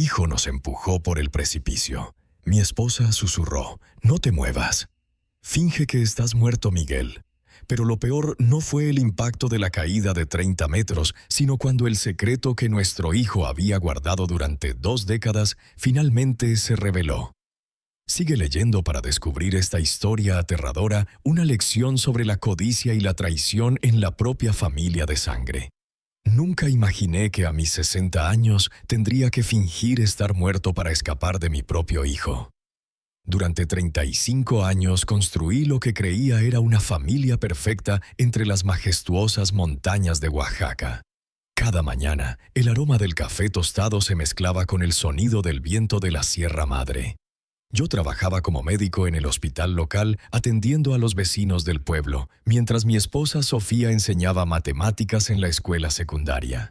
hijo nos empujó por el precipicio. Mi esposa susurró: «No te muevas. Finge que estás muerto, Miguel». Pero lo peor no fue el impacto de la caída de 30 metros, sino cuando el secreto que nuestro hijo había guardado durante 2 décadas finalmente se reveló. Sigue leyendo para descubrir esta historia aterradora, una lección sobre la codicia y la traición en la propia familia de sangre. Nunca imaginé que a mis 60 años tendría que fingir estar muerto para escapar de mi propio hijo. Durante 35 años construí lo que creía era una familia perfecta entre las majestuosas montañas de Oaxaca. Cada mañana, el aroma del café tostado se mezclaba con el sonido del viento de la Sierra Madre. Yo trabajaba como médico en el hospital local atendiendo a los vecinos del pueblo, mientras mi esposa Sofía enseñaba matemáticas en la escuela secundaria.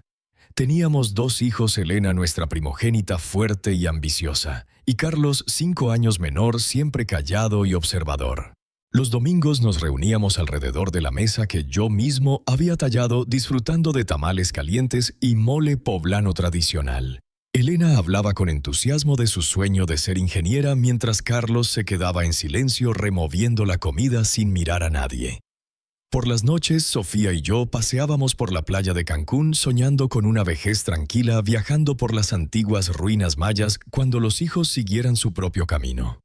Teníamos 2 hijos, Elena, nuestra primogénita, fuerte y ambiciosa, y Carlos, 5 años menor, siempre callado y observador. Los domingos nos reuníamos alrededor de la mesa que yo mismo había tallado, disfrutando de tamales calientes y mole poblano tradicional. Elena hablaba con entusiasmo de su sueño de ser ingeniera, mientras Carlos se quedaba en silencio removiendo la comida sin mirar a nadie. Por las noches, Sofía y yo paseábamos por la playa de Cancún soñando con una vejez tranquila, viajando por las antiguas ruinas mayas cuando los hijos siguieran su propio camino.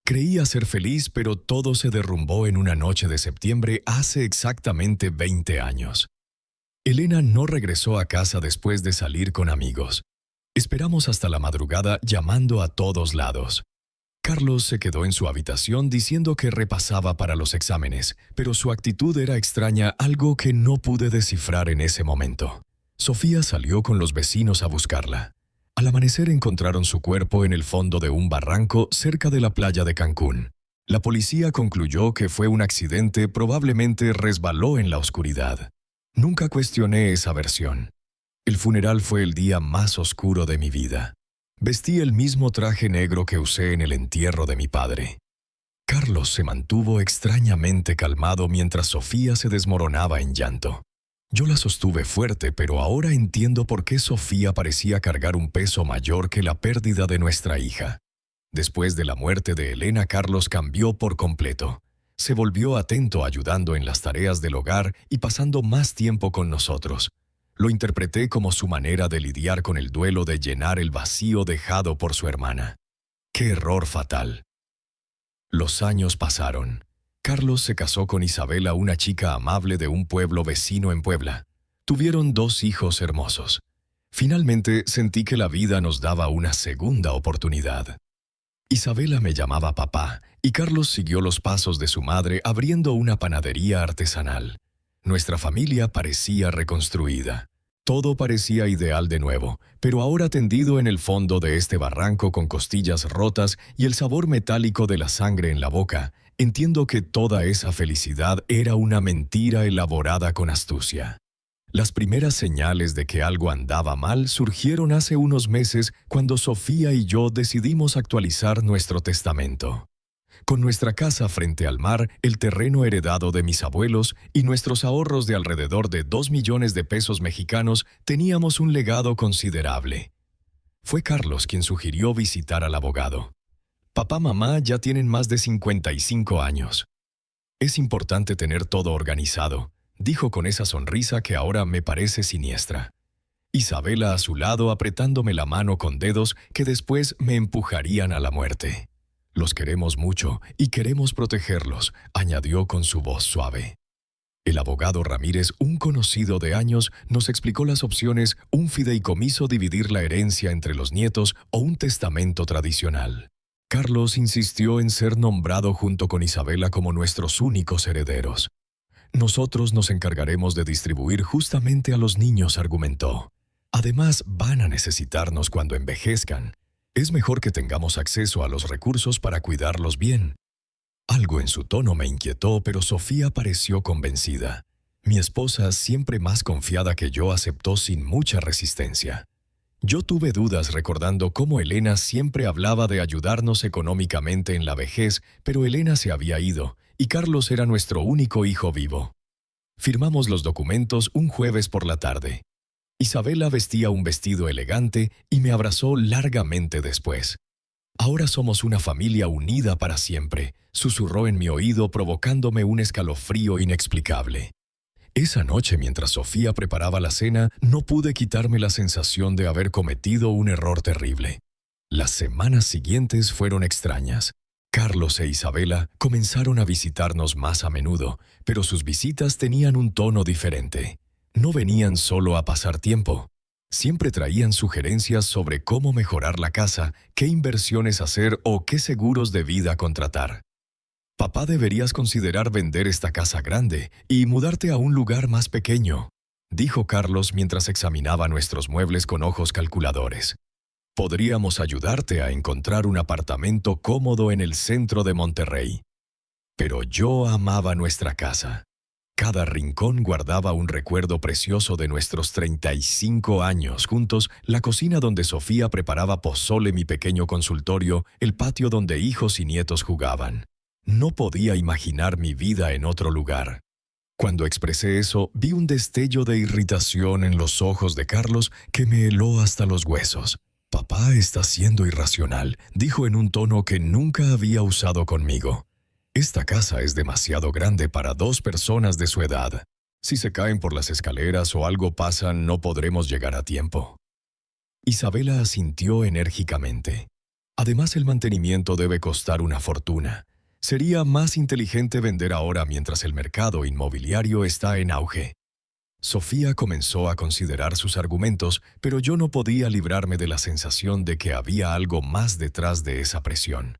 Creía ser feliz, pero todo se derrumbó en una noche de septiembre hace exactamente 20 años. Elena no regresó a casa después de salir con amigos. Esperamos hasta la madrugada llamando a todos lados. Carlos se quedó en su habitación diciendo que repasaba para los exámenes, pero su actitud era extraña, algo que no pude descifrar en ese momento. Sofía salió con los vecinos a buscarla. Al amanecer encontraron su cuerpo en el fondo de un barranco cerca de la playa de Cancún. La policía concluyó que fue un accidente, probablemente resbaló en la oscuridad. Nunca cuestioné esa versión. El funeral fue el día más oscuro de mi vida. Vestí el mismo traje negro que usé en el entierro de mi padre. Carlos se mantuvo extrañamente calmado mientras Sofía se desmoronaba en llanto. Yo la sostuve fuerte, pero ahora entiendo por qué Sofía parecía cargar un peso mayor que la pérdida de nuestra hija. Después de la muerte de Elena, Carlos cambió por completo. Se volvió atento, ayudando en las tareas del hogar y pasando más tiempo con nosotros. Lo interpreté como su manera de lidiar con el duelo, de llenar el vacío dejado por su hermana. ¡Qué error fatal! Los años pasaron. Carlos se casó con Isabela, una chica amable de un pueblo vecino en Puebla. Tuvieron 2 hijos hermosos. Finalmente sentí que la vida nos daba una segunda oportunidad. Isabela me llamaba papá, y Carlos siguió los pasos de su madre abriendo una panadería artesanal. Nuestra familia parecía reconstruida. Todo parecía ideal de nuevo, pero ahora tendido en el fondo de este barranco con costillas rotas y el sabor metálico de la sangre en la boca, entiendo que toda esa felicidad era una mentira elaborada con astucia. Las primeras señales de que algo andaba mal surgieron hace unos meses cuando Sofía y yo decidimos actualizar nuestro testamento. Con nuestra casa frente al mar, el terreno heredado de mis abuelos y nuestros ahorros de alrededor de 2 millones de pesos mexicanos, teníamos un legado considerable. Fue Carlos quien sugirió visitar al abogado. Papá, mamá ya tienen más de 55 años. Es importante tener todo organizado, dijo con esa sonrisa que ahora me parece siniestra. Isabela a su lado apretándome la mano con dedos que después me empujarían a la muerte. Los queremos mucho y queremos protegerlos, añadió con su voz suave. El abogado Ramírez, un conocido de años, nos explicó las opciones: un fideicomiso, dividir la herencia entre los nietos, o un testamento tradicional. Carlos insistió en ser nombrado junto con Isabela como nuestros únicos herederos. Nosotros nos encargaremos de distribuir justamente a los niños, argumentó. Además, van a necesitarnos cuando envejezcan. Es mejor que tengamos acceso a los recursos para cuidarlos bien. Algo en su tono me inquietó, pero Sofía pareció convencida. Mi esposa, siempre más confiada que yo, aceptó sin mucha resistencia. Yo tuve dudas recordando cómo Elena siempre hablaba de ayudarnos económicamente en la vejez, pero Elena se había ido, y Carlos era nuestro único hijo vivo. Firmamos los documentos un jueves por la tarde. Isabela vestía un vestido elegante y me abrazó largamente después. «Ahora somos una familia unida para siempre», susurró en mi oído provocándome un escalofrío inexplicable. Esa noche, mientras Sofía preparaba la cena, no pude quitarme la sensación de haber cometido un error terrible. Las semanas siguientes fueron extrañas. Carlos e Isabela comenzaron a visitarnos más a menudo, pero sus visitas tenían un tono diferente. No venían solo a pasar tiempo. Siempre traían sugerencias sobre cómo mejorar la casa, qué inversiones hacer o qué seguros de vida contratar. «Papá, deberías considerar vender esta casa grande y mudarte a un lugar más pequeño», dijo Carlos mientras examinaba nuestros muebles con ojos calculadores. «Podríamos ayudarte a encontrar un apartamento cómodo en el centro de Monterrey». Pero yo amaba nuestra casa. Cada rincón guardaba un recuerdo precioso de nuestros 35 años juntos, la cocina donde Sofía preparaba pozole, mi pequeño consultorio, el patio donde hijos y nietos jugaban. No podía imaginar mi vida en otro lugar. Cuando expresé eso, vi un destello de irritación en los ojos de Carlos que me heló hasta los huesos. «Papá está siendo irracional», dijo en un tono que nunca había usado conmigo. «Esta casa es demasiado grande para 2 personas de su edad. Si se caen por las escaleras o algo pasa, no podremos llegar a tiempo». Isabela asintió enérgicamente. «Además, el mantenimiento debe costar una fortuna. Sería más inteligente vender ahora mientras el mercado inmobiliario está en auge». Sofía comenzó a considerar sus argumentos, pero yo no podía librarme de la sensación de que había algo más detrás de esa presión.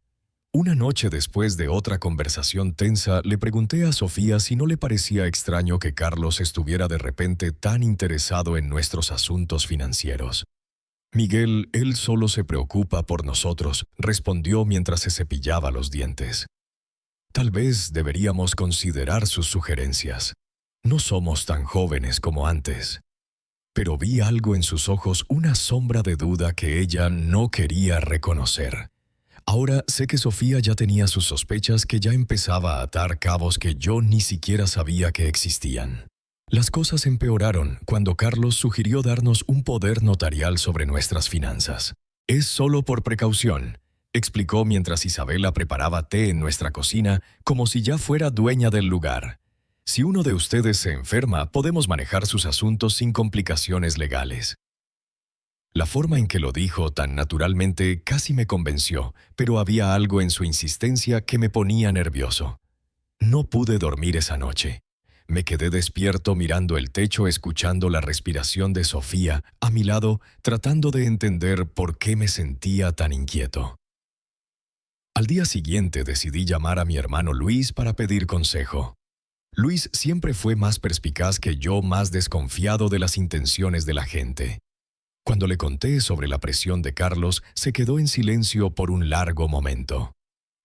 Una noche después de otra conversación tensa, le pregunté a Sofía si no le parecía extraño que Carlos estuviera de repente tan interesado en nuestros asuntos financieros. «Miguel, él solo se preocupa por nosotros», respondió mientras se cepillaba los dientes. «Tal vez deberíamos considerar sus sugerencias. No somos tan jóvenes como antes». Pero vi algo en sus ojos, una sombra de duda que ella no quería reconocer. Ahora sé que Sofía ya tenía sus sospechas, que ya empezaba a atar cabos que yo ni siquiera sabía que existían. Las cosas empeoraron cuando Carlos sugirió darnos un poder notarial sobre nuestras finanzas. «Es solo por precaución», explicó mientras Isabela preparaba té en nuestra cocina como si ya fuera dueña del lugar. «Si uno de ustedes se enferma, podemos manejar sus asuntos sin complicaciones legales». La forma en que lo dijo tan naturalmente casi me convenció, pero había algo en su insistencia que me ponía nervioso. No pude dormir esa noche. Me quedé despierto mirando el techo, escuchando la respiración de Sofía a mi lado, tratando de entender por qué me sentía tan inquieto. Al día siguiente decidí llamar a mi hermano Luis para pedir consejo. Luis siempre fue más perspicaz que yo, más desconfiado de las intenciones de la gente. Cuando le conté sobre la presión de Carlos, se quedó en silencio por un largo momento.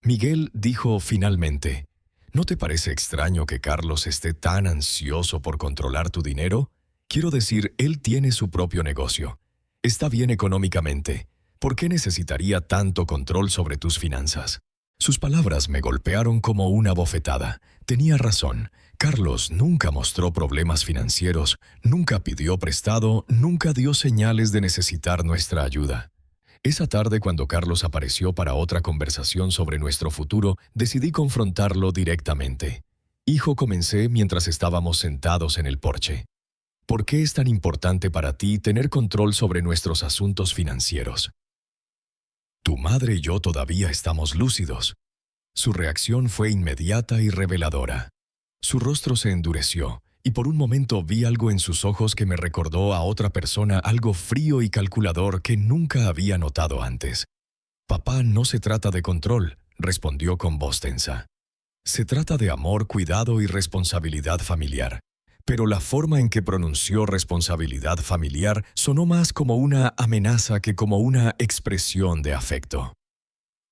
«Miguel», dijo finalmente, «¿no te parece extraño que Carlos esté tan ansioso por controlar tu dinero? Quiero decir, él tiene su propio negocio. Está bien económicamente. ¿Por qué necesitaría tanto control sobre tus finanzas?» Sus palabras me golpearon como una bofetada. Tenía razón. Carlos nunca mostró problemas financieros, nunca pidió prestado, nunca dio señales de necesitar nuestra ayuda. Esa tarde, cuando Carlos apareció para otra conversación sobre nuestro futuro, decidí confrontarlo directamente. «Hijo», comencé mientras estábamos sentados en el porche. «¿Por qué es tan importante para ti tener control sobre nuestros asuntos financieros? Tu madre y yo todavía estamos lúcidos». Su reacción fue inmediata y reveladora. Su rostro se endureció, y por un momento vi algo en sus ojos que me recordó a otra persona, algo frío y calculador que nunca había notado antes. «Papá, no se trata de control», respondió con voz tensa. «Se trata de amor, cuidado y responsabilidad familiar». Pero la forma en que pronunció responsabilidad familiar sonó más como una amenaza que como una expresión de afecto.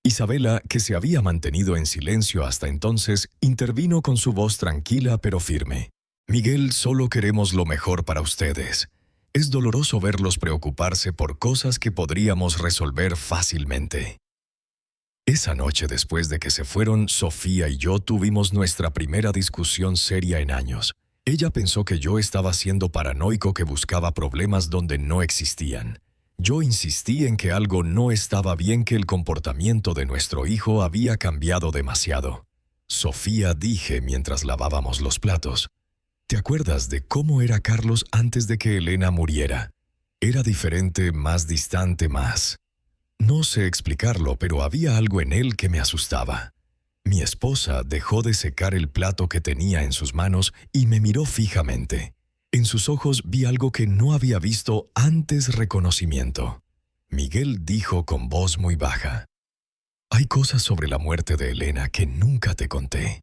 Isabela, que se había mantenido en silencio hasta entonces, intervino con su voz tranquila pero firme. «Miguel, solo queremos lo mejor para ustedes. Es doloroso verlos preocuparse por cosas que podríamos resolver fácilmente». Esa noche, después de que se fueron, Sofía y yo tuvimos nuestra primera discusión seria en años. Ella pensó que yo estaba siendo paranoico que buscaba problemas donde no existían. Yo insistí en que algo no estaba bien, que el comportamiento de nuestro hijo había cambiado demasiado. Sofía, dije mientras lavábamos los platos, ¿te acuerdas de cómo era Carlos antes de que Elena muriera? Era diferente, más distante, más. No sé explicarlo, pero había algo en él que me asustaba. Mi esposa dejó de secar el plato que tenía en sus manos y me miró fijamente. En sus ojos vi algo que no había visto antes: reconocimiento. Miguel dijo con voz muy baja: «Hay cosas sobre la muerte de Elena que nunca te conté».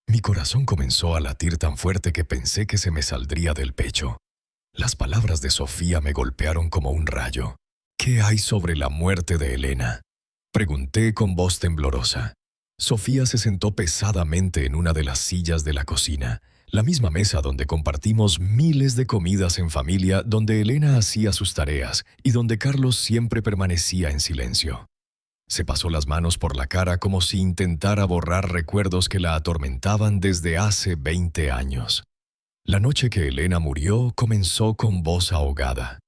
Mi corazón comenzó a latir tan fuerte que pensé que se me saldría del pecho. Las palabras de Sofía me golpearon como un rayo. «¿Qué hay sobre la muerte de Elena?», pregunté con voz temblorosa. Sofía se sentó pesadamente en una de las sillas de la cocina, la misma mesa donde compartimos miles de comidas en familia, donde Elena hacía sus tareas y donde Carlos siempre permanecía en silencio. Se pasó las manos por la cara como si intentara borrar recuerdos que la atormentaban desde hace 20 años. La noche que Elena murió comenzó con voz ahogada.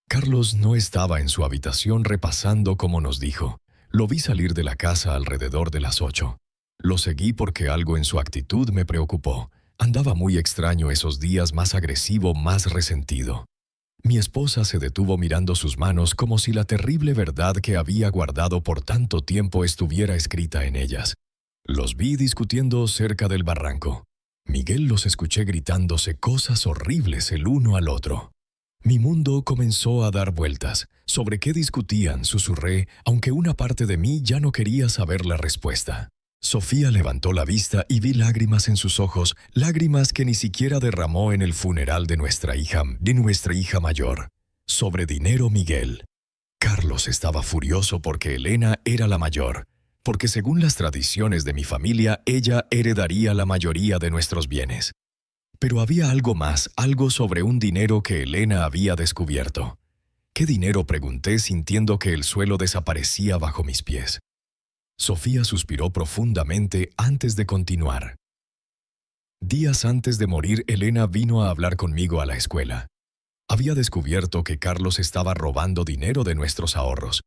Carlos no estaba en su habitación repasando como nos dijo. Lo vi salir de la casa alrededor de las 8. Lo seguí porque algo en su actitud me preocupó. Andaba muy extraño esos días, más agresivo, más resentido. Mi esposa se detuvo mirando sus manos como si la terrible verdad que había guardado por tanto tiempo estuviera escrita en ellas. Los vi discutiendo cerca del barranco. Miguel los escuché gritándose cosas horribles el uno al otro. Mi mundo comenzó a dar vueltas. ¿Sobre qué discutían?, susurré, aunque una parte de mí ya no quería saber la respuesta. Sofía levantó la vista y vi lágrimas en sus ojos, lágrimas que ni siquiera derramó en el funeral de nuestra hija mayor. Sobre dinero, Miguel. Carlos estaba furioso porque Elena era la mayor, porque según las tradiciones de mi familia, ella heredaría la mayoría de nuestros bienes. Pero había algo más, algo sobre un dinero que Elena había descubierto. ¿Qué dinero?, pregunté, sintiendo que el suelo desaparecía bajo mis pies. Sofía suspiró profundamente antes de continuar. Días antes de morir, Elena vino a hablar conmigo a la escuela. Había descubierto que Carlos estaba robando dinero de nuestros ahorros.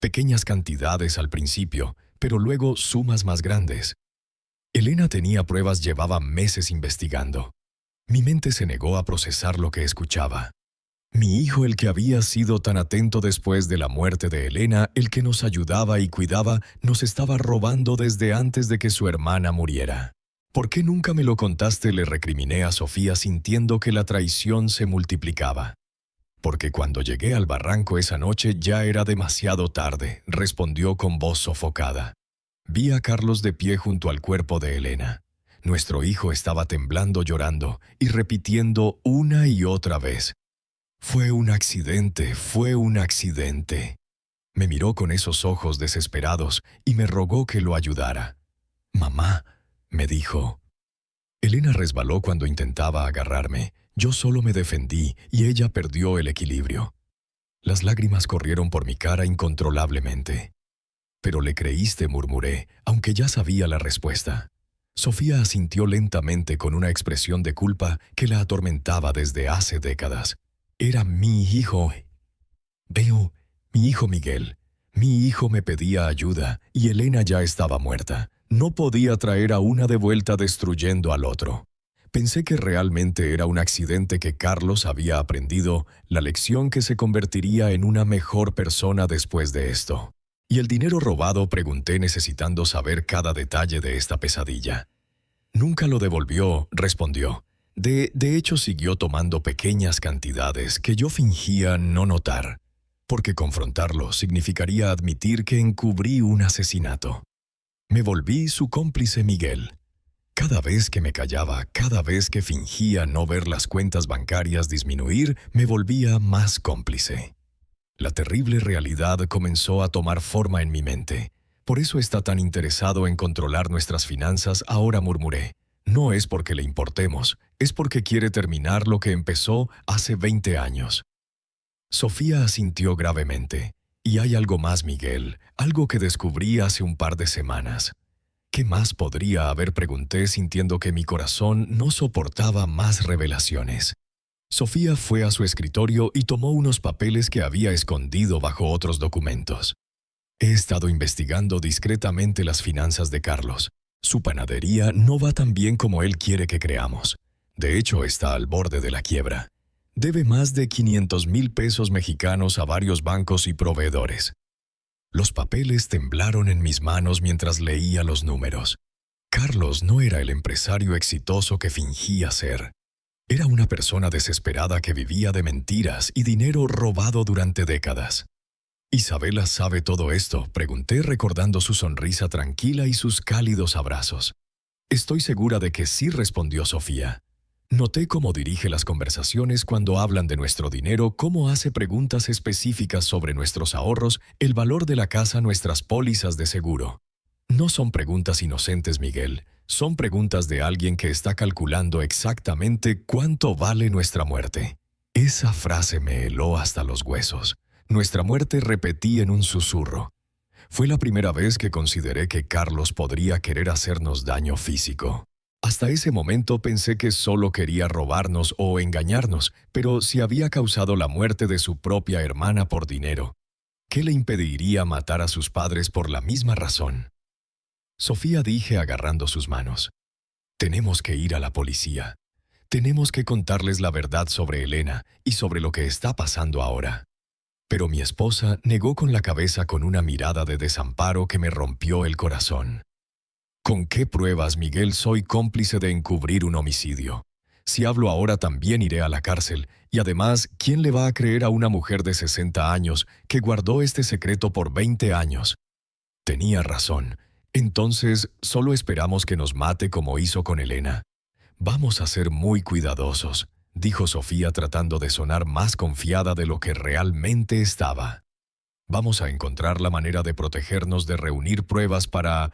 Pequeñas cantidades al principio, pero luego sumas más grandes. Elena tenía pruebas, llevaba meses investigando. Mi mente se negó a procesar lo que escuchaba. Mi hijo, el que había sido tan atento después de la muerte de Elena, el que nos ayudaba y cuidaba, nos estaba robando desde antes de que su hermana muriera. ¿Por qué nunca me lo contaste?, le recriminé a Sofía, sintiendo que la traición se multiplicaba. Porque cuando llegué al barranco esa noche ya era demasiado tarde, respondió con voz sofocada. Vi a Carlos de pie junto al cuerpo de Elena. Nuestro hijo estaba temblando, llorando y repitiendo una y otra vez: «Fue un accidente, fue un accidente». Me miró con esos ojos desesperados y me rogó que lo ayudara. «Mamá», me dijo. Elena resbaló cuando intentaba agarrarme. Yo solo me defendí y ella perdió el equilibrio. Las lágrimas corrieron por mi cara incontrolablemente. «Pero le creíste», murmuré, aunque ya sabía la respuesta. Sofía asintió lentamente con una expresión de culpa que la atormentaba desde hace décadas. «Era mi hijo. Veo, mi hijo Miguel. Mi hijo me pedía ayuda y Elena ya estaba muerta. No podía traer a una de vuelta destruyendo al otro». Pensé que realmente era un accidente, que Carlos había aprendido la lección, que se convertiría en una mejor persona después de esto. «¿Y el dinero robado?», pregunté, necesitando saber cada detalle de esta pesadilla. «Nunca lo devolvió», respondió. De hecho, siguió tomando pequeñas cantidades que yo fingía no notar, porque confrontarlo significaría admitir que encubrí un asesinato. Me volví su cómplice, Miguel. Cada vez que me callaba, cada vez que fingía no ver las cuentas bancarias disminuir, me volvía más cómplice. La terrible realidad comenzó a tomar forma en mi mente. «Por eso está tan interesado en controlar nuestras finanzas ahora», murmuré. «No es porque le importemos, es porque quiere terminar lo que empezó hace 20 años». Sofía asintió gravemente. «Y hay algo más, Miguel, algo que descubrí hace un par de semanas». ¿Qué más podría haber? Pregunté, sintiendo que mi corazón no soportaba más revelaciones. Sofía fue a su escritorio y tomó unos papeles que había escondido bajo otros documentos. He estado investigando discretamente las finanzas de Carlos. Su panadería no va tan bien como él quiere que creamos. De hecho, está al borde de la quiebra. Debe más de 500,000 pesos mexicanos a varios bancos y proveedores. Los papeles temblaron en mis manos mientras leía los números. Carlos no era el empresario exitoso que fingía ser. Era una persona desesperada que vivía de mentiras y dinero robado durante décadas. «¿Isabela sabe todo esto?», pregunté, recordando su sonrisa tranquila y sus cálidos abrazos. «Estoy segura de que sí», respondió Sofía. Noté cómo dirige las conversaciones cuando hablan de nuestro dinero, cómo hace preguntas específicas sobre nuestros ahorros, el valor de la casa, nuestras pólizas de seguro. No son preguntas inocentes, Miguel. Son preguntas de alguien que está calculando exactamente cuánto vale nuestra muerte. Esa frase me heló hasta los huesos. Nuestra muerte, repetí en un susurro. Fue la primera vez que consideré que Carlos podría querer hacernos daño físico. Hasta ese momento pensé que solo quería robarnos o engañarnos, pero si había causado la muerte de su propia hermana por dinero, ¿qué le impediría matar a sus padres por la misma razón? Sofía, dije agarrando sus manos. Tenemos que ir a la policía. Tenemos que contarles la verdad sobre Elena y sobre lo que está pasando ahora. Pero mi esposa negó con la cabeza con una mirada de desamparo que me rompió el corazón. ¿Con qué pruebas, Miguel? Soy cómplice de encubrir un homicidio. Si hablo ahora también iré a la cárcel. Y además, ¿quién le va a creer a una mujer de 60 años que guardó este secreto por 20 años? Tenía razón. Entonces, solo esperamos que nos mate como hizo con Elena. Vamos a ser muy cuidadosos, dijo Sofía, tratando de sonar más confiada de lo que realmente estaba. Vamos a encontrar la manera de protegernos, de reunir pruebas para...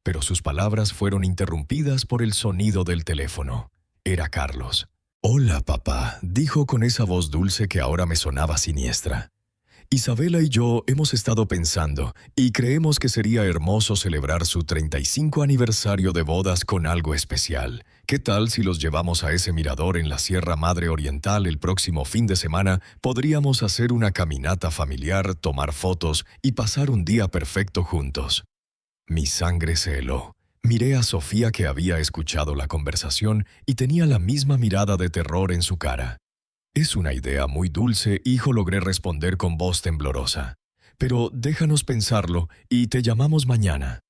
Pero sus palabras fueron interrumpidas por el sonido del teléfono. Era Carlos. «Hola, papá», dijo con esa voz dulce que ahora me sonaba siniestra. «Isabela y yo hemos estado pensando y creemos que sería hermoso celebrar su 35 aniversario de bodas con algo especial. ¿Qué tal si los llevamos a ese mirador en la Sierra Madre Oriental el próximo fin de semana? Podríamos hacer una caminata familiar, tomar fotos y pasar un día perfecto juntos». Mi sangre se heló. Miré a Sofía, que había escuchado la conversación y tenía la misma mirada de terror en su cara. «Es una idea muy dulce, hijo», logré responder con voz temblorosa. «Pero déjanos pensarlo y te llamamos mañana».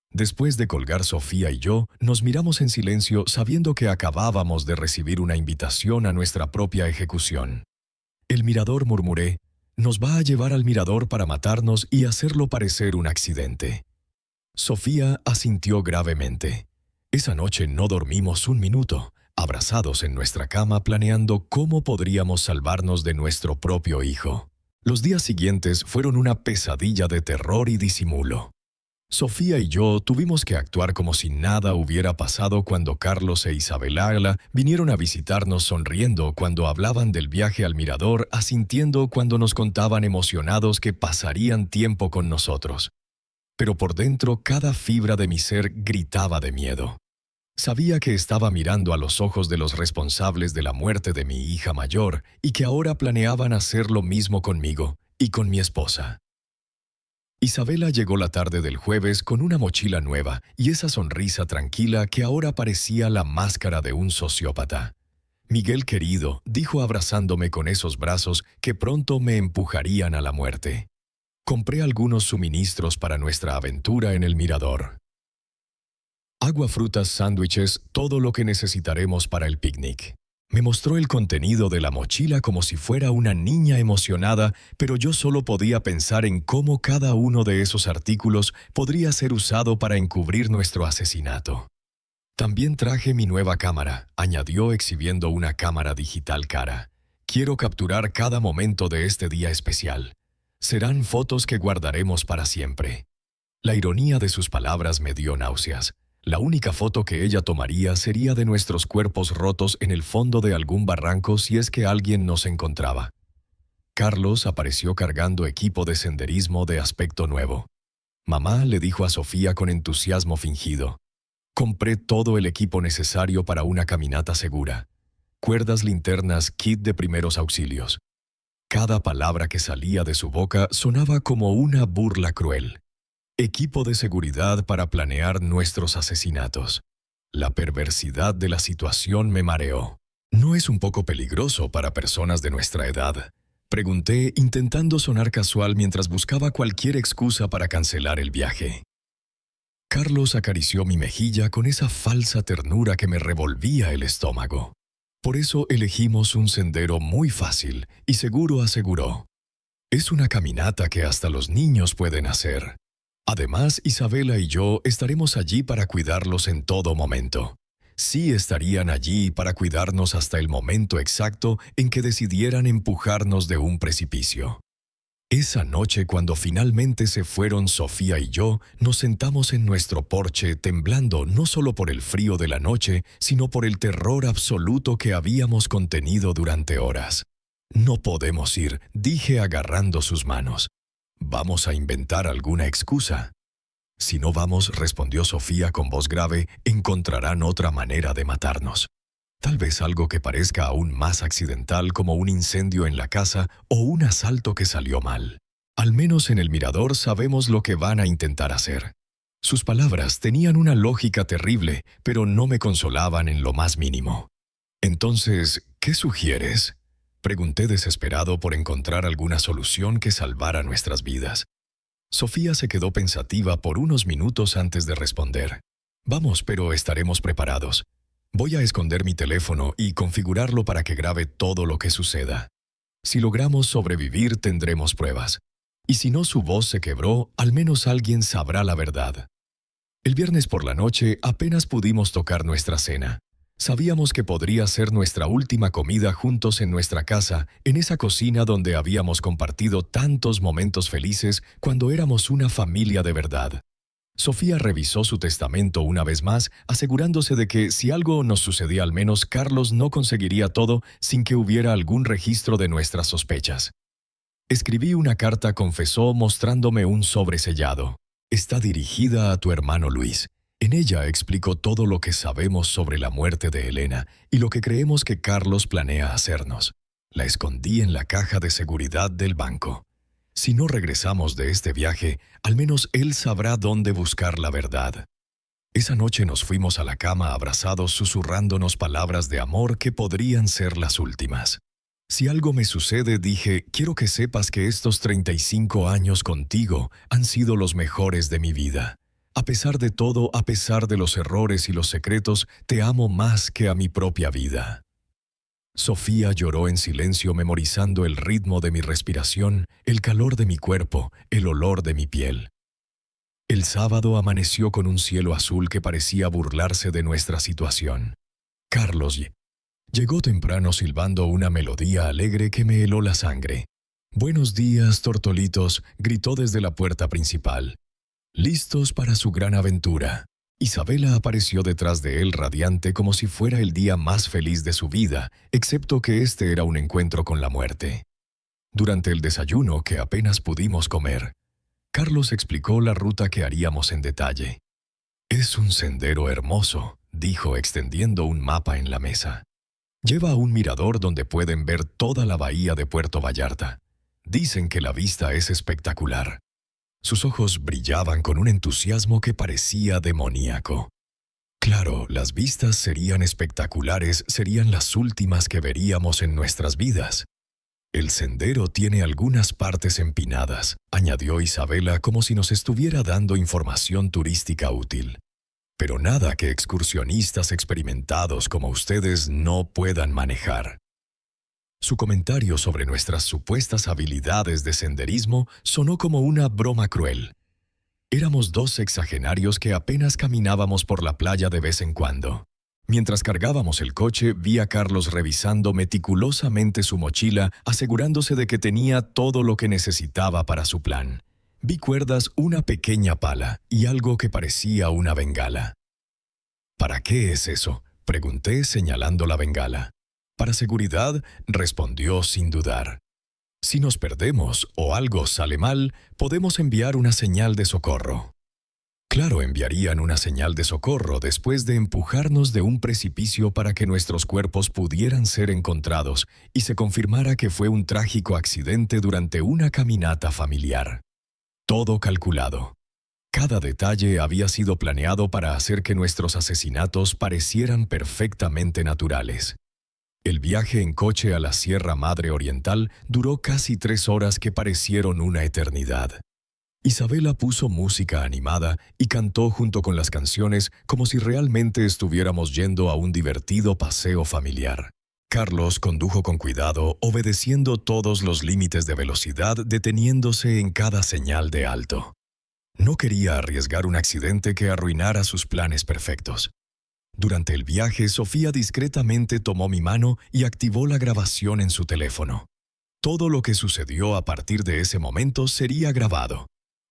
Después de colgar, Sofía y yo nos miramos en silencio, sabiendo que acabábamos de recibir una invitación a nuestra propia ejecución. «El mirador», murmuré. «Nos va a llevar al mirador para matarnos y hacerlo parecer un accidente». Sofía asintió gravemente. Esa noche no dormimos un minuto, abrazados en nuestra cama, planeando cómo podríamos salvarnos de nuestro propio hijo. Los días siguientes fueron una pesadilla de terror y disimulo. Sofía y yo tuvimos que actuar como si nada hubiera pasado cuando Carlos e Isabela vinieron a visitarnos, sonriendo cuando hablaban del viaje al mirador, asintiendo cuando nos contaban emocionados que pasarían tiempo con nosotros. Pero por dentro cada fibra de mi ser gritaba de miedo. Sabía que estaba mirando a los ojos de los responsables de la muerte de mi hija mayor y que ahora planeaban hacer lo mismo conmigo y con mi esposa. Isabela llegó la tarde del jueves con una mochila nueva y esa sonrisa tranquila que ahora parecía la máscara de un sociópata. «Miguel querido», dijo abrazándome con esos brazos que pronto me empujarían a la muerte. Compré algunos suministros para nuestra aventura en el mirador. Agua, frutas, sándwiches, todo lo que necesitaremos para el picnic. Me mostró el contenido de la mochila como si fuera una niña emocionada, pero yo solo podía pensar en cómo cada uno de esos artículos podría ser usado para encubrir nuestro asesinato. También traje mi nueva cámara, añadió, exhibiendo una cámara digital cara. Quiero capturar cada momento de este día especial. Serán fotos que guardaremos para siempre. La ironía de sus palabras me dio náuseas. La única foto que ella tomaría sería de nuestros cuerpos rotos en el fondo de algún barranco si es que alguien nos encontraba. Carlos apareció cargando equipo de senderismo de aspecto nuevo. Mamá le dijo a Sofía con entusiasmo fingido. Compré todo el equipo necesario para una caminata segura. Cuerdas, linternas, kit de primeros auxilios. Cada palabra que salía de su boca sonaba como una burla cruel. Equipo de seguridad para planear nuestros asesinatos. La perversidad de la situación me mareó. ¿No es un poco peligroso para personas de nuestra edad?, pregunté, intentando sonar casual mientras buscaba cualquier excusa para cancelar el viaje. Carlos acarició mi mejilla con esa falsa ternura que me revolvía el estómago. Por eso elegimos un sendero muy fácil y seguro, aseguró. Es una caminata que hasta los niños pueden hacer. Además, Isabela y yo estaremos allí para cuidarlos en todo momento. Sí estarían allí para cuidarnos hasta el momento exacto en que decidieran empujarnos de un precipicio. Esa noche, cuando finalmente se fueron Sofía y yo, nos sentamos en nuestro porche temblando no solo por el frío de la noche, sino por el terror absoluto que habíamos contenido durante horas. No podemos ir, dije agarrando sus manos. Vamos a inventar alguna excusa. Si no vamos, respondió Sofía con voz grave, encontrarán otra manera de matarnos. Tal vez algo que parezca aún más accidental como un incendio en la casa o un asalto que salió mal. Al menos en el mirador sabemos lo que van a intentar hacer. Sus palabras tenían una lógica terrible, pero no me consolaban en lo más mínimo. Entonces, ¿qué sugieres?, pregunté desesperado por encontrar alguna solución que salvara nuestras vidas. Sofía se quedó pensativa por unos minutos antes de responder. Vamos, pero estaremos preparados. Voy a esconder mi teléfono y configurarlo para que grabe todo lo que suceda. Si logramos sobrevivir, tendremos pruebas. Y si no su voz se quebró, al menos alguien sabrá la verdad. El viernes por la noche apenas pudimos tocar nuestra cena. Sabíamos que podría ser nuestra última comida juntos en nuestra casa, en esa cocina donde habíamos compartido tantos momentos felices cuando éramos una familia de verdad. Sofía revisó su testamento una vez más, asegurándose de que si algo nos sucedía al menos Carlos no conseguiría todo sin que hubiera algún registro de nuestras sospechas. Escribí una carta, confesó, mostrándome un sobre sellado. Está dirigida a tu hermano Luis. En ella explico todo lo que sabemos sobre la muerte de Elena y lo que creemos que Carlos planea hacernos. La escondí en la caja de seguridad del banco. Si no regresamos de este viaje, al menos él sabrá dónde buscar la verdad. Esa noche nos fuimos a la cama abrazados, susurrándonos palabras de amor que podrían ser las últimas. Si algo me sucede, dije, quiero que sepas que estos 35 años contigo han sido los mejores de mi vida. A pesar de todo, a pesar de los errores y los secretos, te amo más que a mi propia vida. Sofía lloró en silencio, memorizando el ritmo de mi respiración, el calor de mi cuerpo, el olor de mi piel. El sábado amaneció con un cielo azul que parecía burlarse de nuestra situación. Carlos llegó temprano silbando una melodía alegre que me heló la sangre. «Buenos días, tortolitos», gritó desde la puerta principal. Listos para su gran aventura. Isabela apareció detrás de él radiante como si fuera el día más feliz de su vida, excepto que este era un encuentro con la muerte. Durante el desayuno, que apenas pudimos comer, Carlos explicó la ruta que haríamos en detalle. «Es un sendero hermoso», dijo extendiendo un mapa en la mesa. «Lleva a un mirador donde pueden ver toda la bahía de Puerto Vallarta. Dicen que la vista es espectacular». Sus ojos brillaban con un entusiasmo que parecía demoníaco. Claro, las vistas serían espectaculares, serían las últimas que veríamos en nuestras vidas. «El sendero tiene algunas partes empinadas», añadió Isabela como si nos estuviera dando información turística útil. «Pero nada que excursionistas experimentados como ustedes no puedan manejar». Su comentario sobre nuestras supuestas habilidades de senderismo sonó como una broma cruel. Éramos dos sexagenarios que apenas caminábamos por la playa de vez en cuando. Mientras cargábamos el coche, vi a Carlos revisando meticulosamente su mochila, asegurándose de que tenía todo lo que necesitaba para su plan. Vi cuerdas, una pequeña pala y algo que parecía una bengala. «¿Para qué es eso?», pregunté señalando la bengala. «Para seguridad», respondió sin dudar. Si nos perdemos o algo sale mal, podemos enviar una señal de socorro. Claro, enviarían una señal de socorro después de empujarnos de un precipicio para que nuestros cuerpos pudieran ser encontrados y se confirmara que fue un trágico accidente durante una caminata familiar. Todo calculado. Cada detalle había sido planeado para hacer que nuestros asesinatos parecieran perfectamente naturales. El viaje en coche a la Sierra Madre Oriental duró casi 3 horas que parecieron una eternidad. Isabela puso música animada y cantó junto con las canciones como si realmente estuviéramos yendo a un divertido paseo familiar. Carlos condujo con cuidado, obedeciendo todos los límites de velocidad, deteniéndose en cada señal de alto. No quería arriesgar un accidente que arruinara sus planes perfectos. Durante el viaje, Sofía discretamente tomó mi mano y activó la grabación en su teléfono. Todo lo que sucedió a partir de ese momento sería grabado.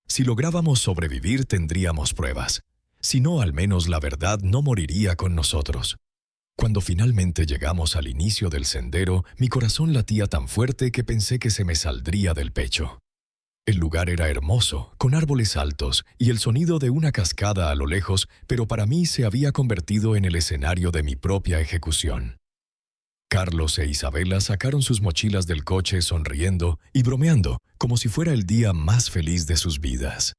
Si lográbamos sobrevivir, tendríamos pruebas. Si no, al menos la verdad no moriría con nosotros. Cuando finalmente llegamos al inicio del sendero, mi corazón latía tan fuerte que pensé que se me saldría del pecho. El lugar era hermoso, con árboles altos y el sonido de una cascada a lo lejos, pero para mí se había convertido en el escenario de mi propia ejecución. Carlos e Isabela sacaron sus mochilas del coche sonriendo y bromeando, como si fuera el día más feliz de sus vidas.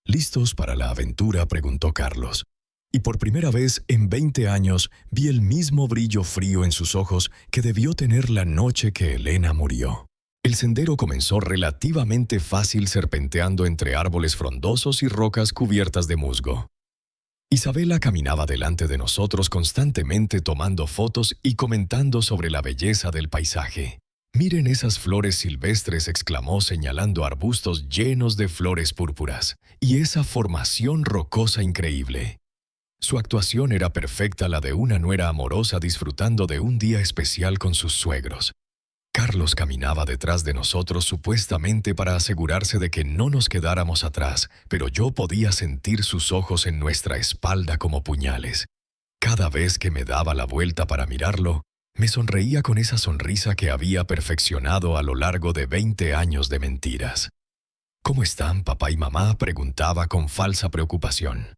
¿Listos para la aventura?, preguntó Carlos. Y por primera vez en 20 años vi el mismo brillo frío en sus ojos que debió tener la noche que Elena murió. El sendero comenzó relativamente fácil, serpenteando entre árboles frondosos y rocas cubiertas de musgo. Isabela caminaba delante de nosotros constantemente tomando fotos y comentando sobre la belleza del paisaje. «Miren esas flores silvestres», exclamó señalando arbustos llenos de flores púrpuras, «y esa formación rocosa increíble». Su actuación era perfecta, la de una nuera amorosa disfrutando de un día especial con sus suegros. Carlos caminaba detrás de nosotros supuestamente para asegurarse de que no nos quedáramos atrás, pero yo podía sentir sus ojos en nuestra espalda como puñales. Cada vez que me daba la vuelta para mirarlo, me sonreía con esa sonrisa que había perfeccionado a lo largo de 20 años de mentiras. «¿Cómo están, papá y mamá?», preguntaba con falsa preocupación.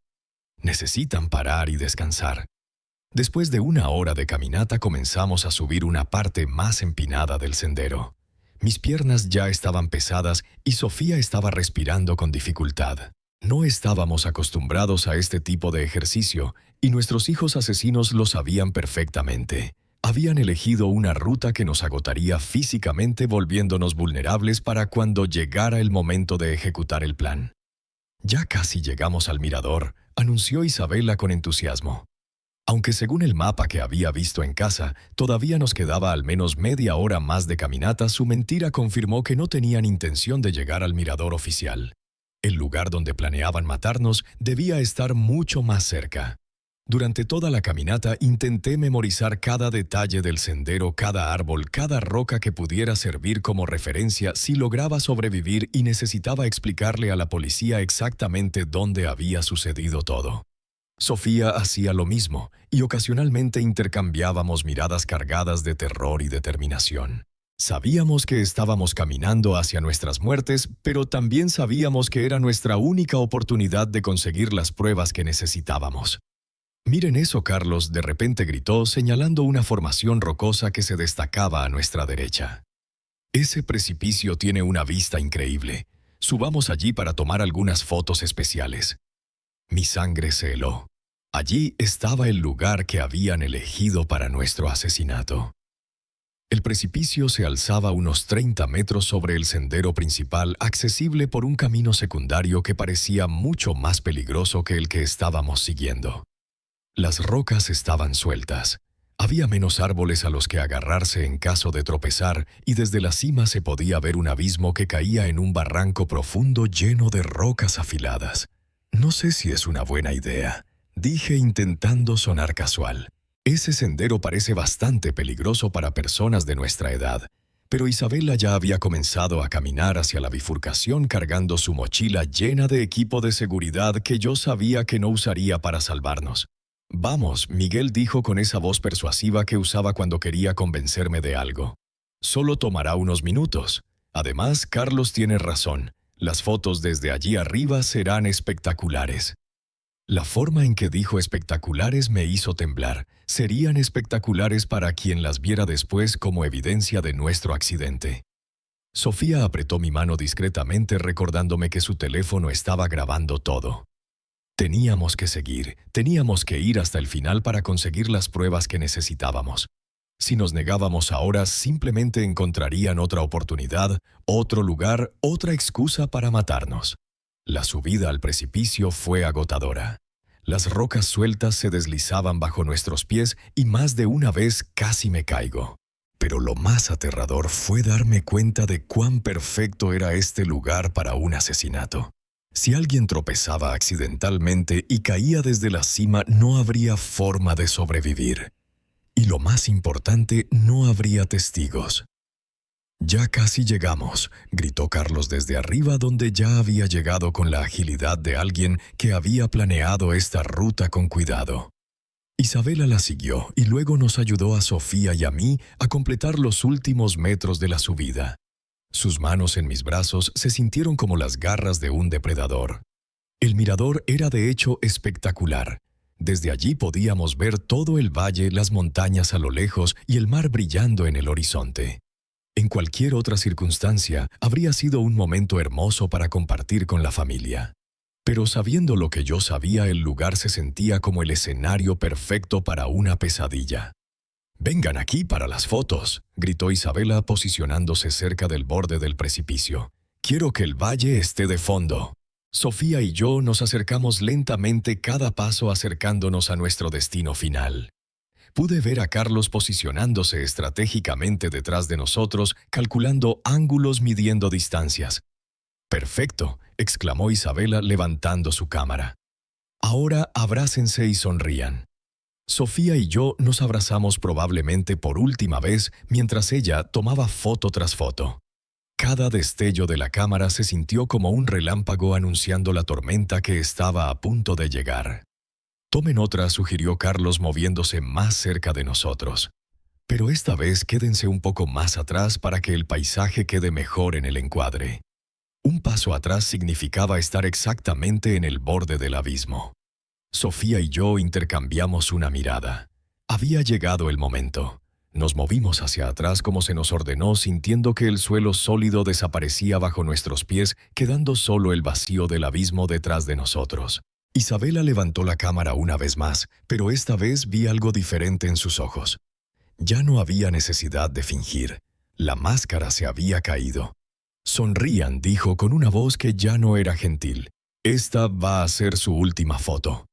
«Necesitan parar y descansar». Después de 1 hora de caminata comenzamos a subir una parte más empinada del sendero. Mis piernas ya estaban pesadas y Sofía estaba respirando con dificultad. No estábamos acostumbrados a este tipo de ejercicio y nuestros hijos asesinos lo sabían perfectamente. Habían elegido una ruta que nos agotaría físicamente, volviéndonos vulnerables para cuando llegara el momento de ejecutar el plan. «Ya casi llegamos al mirador», anunció Isabela con entusiasmo. Aunque según el mapa que había visto en casa, todavía nos quedaba al menos media hora más de caminata, su mentira confirmó que no tenían intención de llegar al mirador oficial. El lugar donde planeaban matarnos debía estar mucho más cerca. Durante toda la caminata intenté memorizar cada detalle del sendero, cada árbol, cada roca que pudiera servir como referencia si lograba sobrevivir y necesitaba explicarle a la policía exactamente dónde había sucedido todo. Sofía hacía lo mismo y ocasionalmente intercambiábamos miradas cargadas de terror y determinación. Sabíamos que estábamos caminando hacia nuestras muertes, pero también sabíamos que era nuestra única oportunidad de conseguir las pruebas que necesitábamos. «Miren eso», Carlos de repente gritó, señalando una formación rocosa que se destacaba a nuestra derecha. «Ese precipicio tiene una vista increíble. Subamos allí para tomar algunas fotos especiales». Mi sangre se heló. Allí estaba el lugar que habían elegido para nuestro asesinato. El precipicio se alzaba unos 30 metros sobre el sendero principal, accesible por un camino secundario que parecía mucho más peligroso que el que estábamos siguiendo. Las rocas estaban sueltas. Había menos árboles a los que agarrarse en caso de tropezar, y desde la cima se podía ver un abismo que caía en un barranco profundo lleno de rocas afiladas. «No sé si es una buena idea», dije intentando sonar casual. «Ese sendero parece bastante peligroso para personas de nuestra edad». Pero Isabela ya había comenzado a caminar hacia la bifurcación cargando su mochila llena de equipo de seguridad que yo sabía que no usaría para salvarnos. «Vamos», Miguel dijo con esa voz persuasiva que usaba cuando quería convencerme de algo. «Solo tomará unos minutos. Además, Carlos tiene razón. Las fotos desde allí arriba serán espectaculares. La forma en que dijo espectaculares me hizo temblar. Serían espectaculares para quien las viera después como evidencia de nuestro accidente. Sofía apretó mi mano discretamente recordándome que su teléfono estaba grabando todo. Teníamos que seguir, teníamos que ir hasta el final para conseguir las pruebas que necesitábamos. Si nos negábamos ahora, simplemente encontrarían otra oportunidad, otro lugar, otra excusa para matarnos. La subida al precipicio fue agotadora. Las rocas sueltas se deslizaban bajo nuestros pies y más de una vez casi me caigo. Pero lo más aterrador fue darme cuenta de cuán perfecto era este lugar para un asesinato. Si alguien tropezaba accidentalmente y caía desde la cima, no habría forma de sobrevivir. Y lo más importante, no habría testigos. «Ya casi llegamos», gritó Carlos desde arriba, donde ya había llegado con la agilidad de alguien que había planeado esta ruta con cuidado. Isabela la siguió y luego nos ayudó a Sofía y a mí a completar los últimos metros de la subida. Sus manos en mis brazos se sintieron como las garras de un depredador. El mirador era de hecho espectacular. Desde allí podíamos ver todo el valle, las montañas a lo lejos y el mar brillando en el horizonte. En cualquier otra circunstancia, habría sido un momento hermoso para compartir con la familia. Pero sabiendo lo que yo sabía, el lugar se sentía como el escenario perfecto para una pesadilla. «Vengan aquí para las fotos», gritó Isabela posicionándose cerca del borde del precipicio. «Quiero que el valle esté de fondo». Sofía y yo nos acercamos lentamente, cada paso acercándonos a nuestro destino final. Pude ver a Carlos posicionándose estratégicamente detrás de nosotros, calculando ángulos, midiendo distancias. «Perfecto», exclamó Isabela levantando su cámara. «Ahora abrácense y sonrían». Sofía y yo nos abrazamos probablemente por última vez mientras ella tomaba foto tras foto. Cada destello de la cámara se sintió como un relámpago anunciando la tormenta que estaba a punto de llegar. «Tomen otra», sugirió Carlos moviéndose más cerca de nosotros. «Pero esta vez quédense un poco más atrás para que el paisaje quede mejor en el encuadre». Un paso atrás significaba estar exactamente en el borde del abismo. Sofía y yo intercambiamos una mirada. Había llegado el momento. Nos movimos hacia atrás como se nos ordenó, sintiendo que el suelo sólido desaparecía bajo nuestros pies, quedando solo el vacío del abismo detrás de nosotros. Isabela levantó la cámara una vez más, pero esta vez vi algo diferente en sus ojos. Ya no había necesidad de fingir. La máscara se había caído. «Sonrían», dijo con una voz que ya no era gentil. «Esta va a ser su última foto».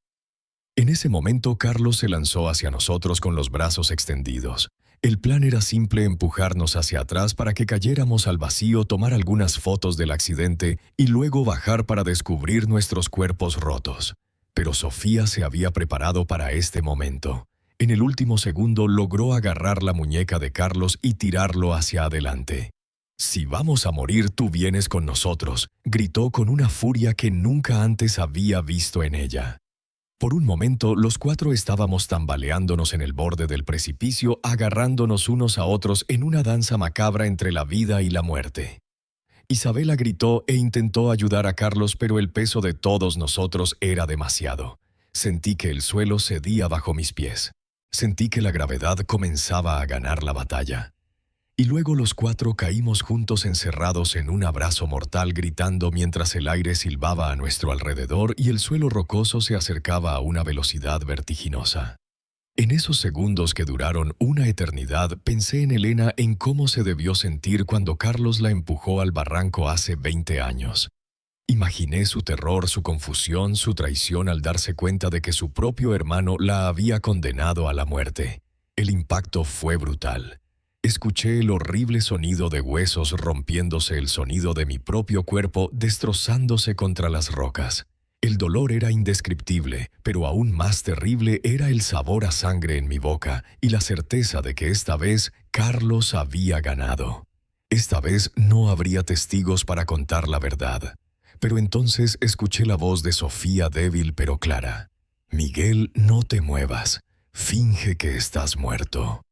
En ese momento, Carlos se lanzó hacia nosotros con los brazos extendidos. El plan era simple: empujarnos hacia atrás para que cayéramos al vacío, tomar algunas fotos del accidente y luego bajar para descubrir nuestros cuerpos rotos. Pero Sofía se había preparado para este momento. En el último segundo logró agarrar la muñeca de Carlos y tirarlo hacia adelante. «Si vamos a morir, tú vienes con nosotros», gritó con una furia que nunca antes había visto en ella. Por un momento, los cuatro estábamos tambaleándonos en el borde del precipicio, agarrándonos unos a otros en una danza macabra entre la vida y la muerte. Isabela gritó e intentó ayudar a Carlos, pero el peso de todos nosotros era demasiado. Sentí que el suelo cedía bajo mis pies. Sentí que la gravedad comenzaba a ganar la batalla. Y luego los cuatro caímos juntos, encerrados en un abrazo mortal, gritando mientras el aire silbaba a nuestro alrededor y el suelo rocoso se acercaba a una velocidad vertiginosa. En esos segundos que duraron una eternidad, pensé en Elena, en cómo se debió sentir cuando Carlos la empujó al barranco hace 20 años. Imaginé su terror, su confusión, su traición al darse cuenta de que su propio hermano la había condenado a la muerte. El impacto fue brutal. Escuché el horrible sonido de huesos rompiéndose, el sonido de mi propio cuerpo destrozándose contra las rocas. El dolor era indescriptible, pero aún más terrible era el sabor a sangre en mi boca y la certeza de que esta vez Carlos había ganado. Esta vez no habría testigos para contar la verdad. Pero entonces escuché la voz de Sofía, débil pero clara. «Miguel, no te muevas. Finge que estás muerto».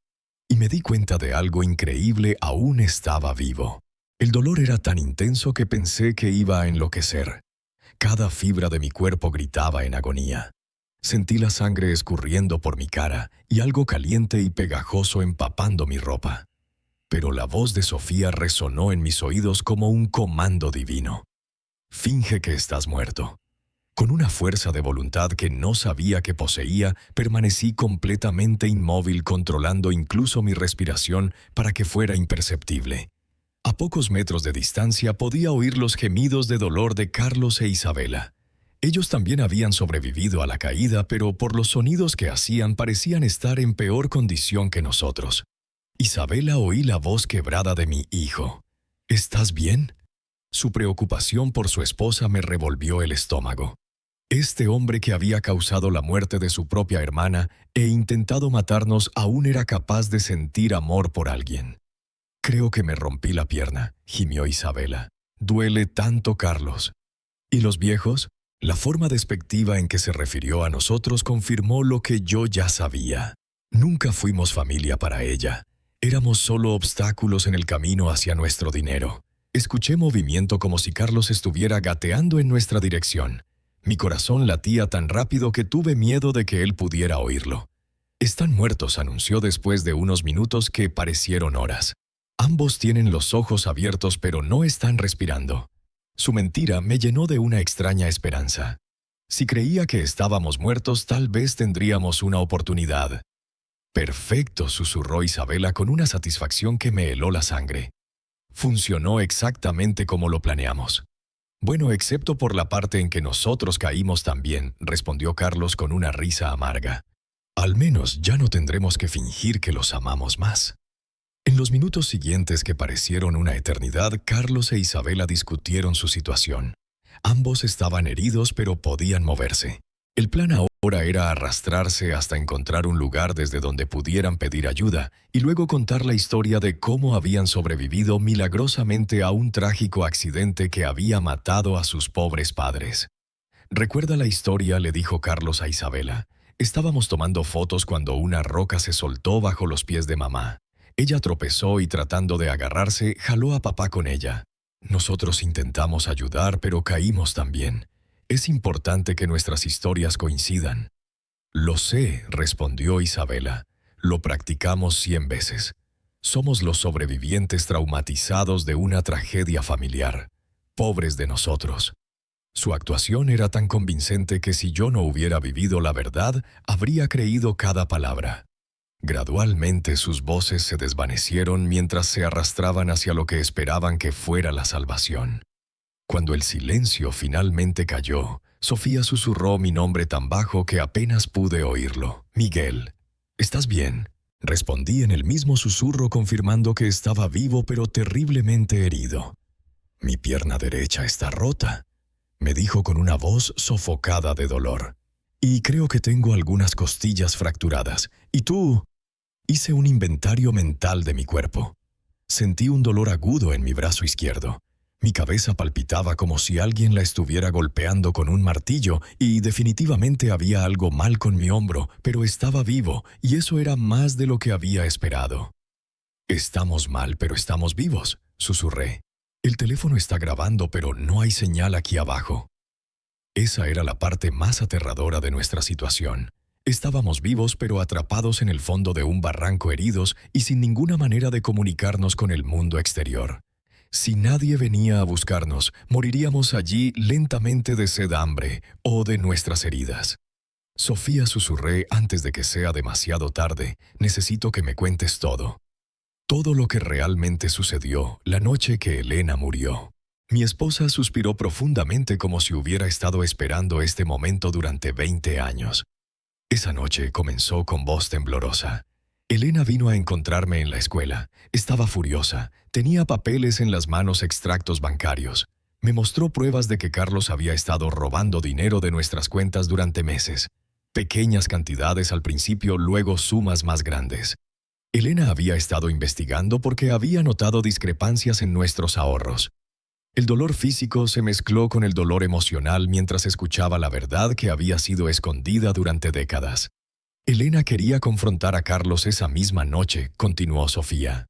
Y me di cuenta de algo increíble: aún estaba vivo. El dolor era tan intenso que pensé que iba a enloquecer. Cada fibra de mi cuerpo gritaba en agonía. Sentí la sangre escurriendo por mi cara y algo caliente y pegajoso empapando mi ropa. Pero la voz de Sofía resonó en mis oídos como un comando divino. Finge que estás muerto. Con una fuerza de voluntad que no sabía que poseía, permanecí completamente inmóvil, controlando incluso mi respiración para que fuera imperceptible. A pocos metros de distancia podía oír los gemidos de dolor de Carlos e Isabela. Ellos también habían sobrevivido a la caída, pero por los sonidos que hacían parecían estar en peor condición que nosotros. Isabela, oí la voz quebrada de mi hijo. ¿Estás bien? Su preocupación por su esposa me revolvió el estómago. Este hombre que había causado la muerte de su propia hermana e intentado matarnos aún era capaz de sentir amor por alguien. Creo que me rompí la pierna, gimió Isabela. Duele tanto, Carlos. ¿Y los viejos? La forma despectiva en que se refirió a nosotros confirmó lo que yo ya sabía. Nunca fuimos familia para ella. Éramos solo obstáculos en el camino hacia nuestro dinero. Escuché movimiento como si Carlos estuviera gateando en nuestra dirección. Mi corazón latía tan rápido que tuve miedo de que él pudiera oírlo. Están muertos, anunció después de unos minutos que parecieron horas. Ambos tienen los ojos abiertos pero no están respirando. Su mentira me llenó de una extraña esperanza. Si creía que estábamos muertos, tal vez tendríamos una oportunidad. Perfecto, susurró Isabela con una satisfacción que me heló la sangre. Funcionó exactamente como lo planeamos. Bueno, excepto por la parte en que nosotros caímos también, respondió Carlos con una risa amarga. Al menos ya no tendremos que fingir que los amamos más. En los minutos siguientes, que parecieron una eternidad, Carlos e Isabela discutieron su situación. Ambos estaban heridos pero podían moverse. El plan ahora era arrastrarse hasta encontrar un lugar desde donde pudieran pedir ayuda y luego contar la historia de cómo habían sobrevivido milagrosamente a un trágico accidente que había matado a sus pobres padres. «¿Recuerda la historia?», le dijo Carlos a Isabela. «Estábamos tomando fotos cuando una roca se soltó bajo los pies de mamá. Ella tropezó y, tratando de agarrarse, jaló a papá con ella. Nosotros intentamos ayudar, pero caímos también. Es importante que nuestras historias coincidan». «Lo sé», respondió Isabela. «Lo practicamos 100 veces. Somos los sobrevivientes traumatizados de una tragedia familiar. Pobres de nosotros». Su actuación era tan convincente que si yo no hubiera vivido la verdad, habría creído cada palabra. Gradualmente sus voces se desvanecieron mientras se arrastraban hacia lo que esperaban que fuera la salvación. Cuando el silencio finalmente cayó, Sofía susurró mi nombre tan bajo que apenas pude oírlo. «Miguel, ¿estás bien?». Respondí en el mismo susurro, confirmando que estaba vivo pero terriblemente herido. «Mi pierna derecha está rota», me dijo con una voz sofocada de dolor. «Y creo que tengo algunas costillas fracturadas. ¿Y tú?». Hice un inventario mental de mi cuerpo. Sentí un dolor agudo en mi brazo izquierdo. Mi cabeza palpitaba como si alguien la estuviera golpeando con un martillo y definitivamente había algo mal con mi hombro, pero estaba vivo y eso era más de lo que había esperado. «Estamos mal, pero estamos vivos», susurré. «El teléfono está grabando, pero no hay señal aquí abajo». Esa era la parte más aterradora de nuestra situación. Estábamos vivos, pero atrapados en el fondo de un barranco, heridos y sin ninguna manera de comunicarnos con el mundo exterior. Si nadie venía a buscarnos, moriríamos allí lentamente de sed-hambre o de nuestras heridas. «Sofía», susurré antes de que sea demasiado tarde, «necesito que me cuentes todo». Todo lo que realmente sucedió la noche que Elena murió. Mi esposa suspiró profundamente como si hubiera estado esperando este momento durante 20 años. Esa noche comenzó con voz temblorosa. Elena vino a encontrarme en la escuela. Estaba furiosa. Tenía papeles en las manos, extractos bancarios. Me mostró pruebas de que Carlos había estado robando dinero de nuestras cuentas durante meses. Pequeñas cantidades al principio, luego sumas más grandes. Elena había estado investigando porque había notado discrepancias en nuestros ahorros. El dolor físico se mezcló con el dolor emocional mientras escuchaba la verdad que había sido escondida durante décadas. «Elena quería confrontar a Carlos esa misma noche», continuó Sofía.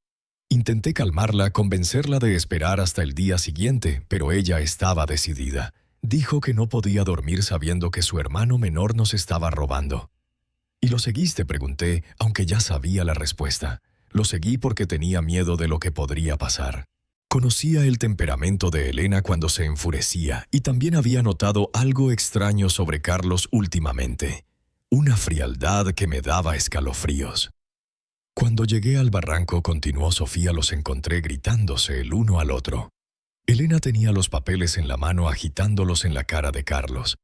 Intenté calmarla, convencerla de esperar hasta el día siguiente, pero ella estaba decidida. Dijo que no podía dormir sabiendo que su hermano menor nos estaba robando. ¿Y lo seguiste?, pregunté, aunque ya sabía la respuesta. Lo seguí porque tenía miedo de lo que podría pasar. Conocía el temperamento de Elena cuando se enfurecía y también había notado algo extraño sobre Carlos últimamente. Una frialdad que me daba escalofríos. Cuando llegué al barranco, continuó Sofía, los encontré gritándose el uno al otro. Elena tenía los papeles en la mano agitándolos en la cara de Carlos.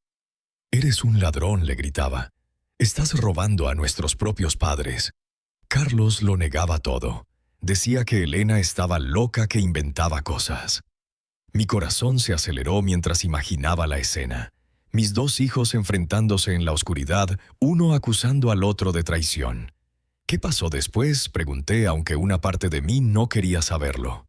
«Eres un ladrón», le gritaba. «Estás robando a nuestros propios padres». Carlos lo negaba todo. Decía que Elena estaba loca, que inventaba cosas. Mi corazón se aceleró mientras imaginaba la escena. Mis dos hijos enfrentándose en la oscuridad, uno acusando al otro de traición. «¿Qué pasó después?», pregunté, aunque una parte de mí no quería saberlo.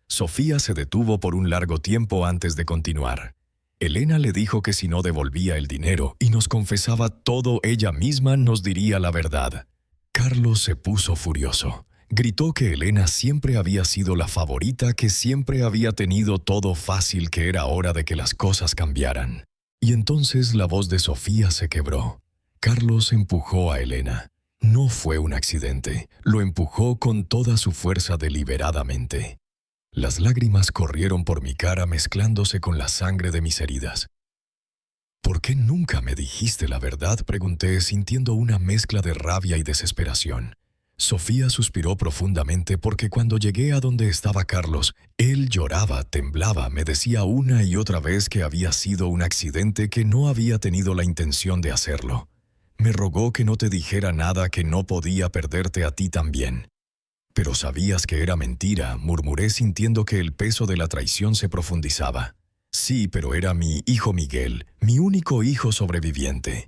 Sofía se detuvo por un largo tiempo antes de continuar. Elena le dijo que si no devolvía el dinero y nos confesaba todo ella misma, nos diría la verdad. Carlos se puso furioso. Gritó que Elena siempre había sido la favorita, que siempre había tenido todo fácil, que era hora de que las cosas cambiaran. Y entonces la voz de Sofía se quebró. Carlos empujó a Elena. No fue un accidente. Lo empujó con toda su fuerza deliberadamente. Las lágrimas corrieron por mi cara mezclándose con la sangre de mis heridas. «¿Por qué nunca me dijiste la verdad?», pregunté, sintiendo una mezcla de rabia y desesperación. Sofía suspiró profundamente porque cuando llegué a donde estaba Carlos, él lloraba, temblaba, me decía una y otra vez que había sido un accidente, que no había tenido la intención de hacerlo. Me rogó que no te dijera nada, que no podía perderte a ti también. «Pero sabías que era mentira», murmuré, sintiendo que el peso de la traición se profundizaba. «Sí, pero era mi hijo Miguel, mi único hijo sobreviviente.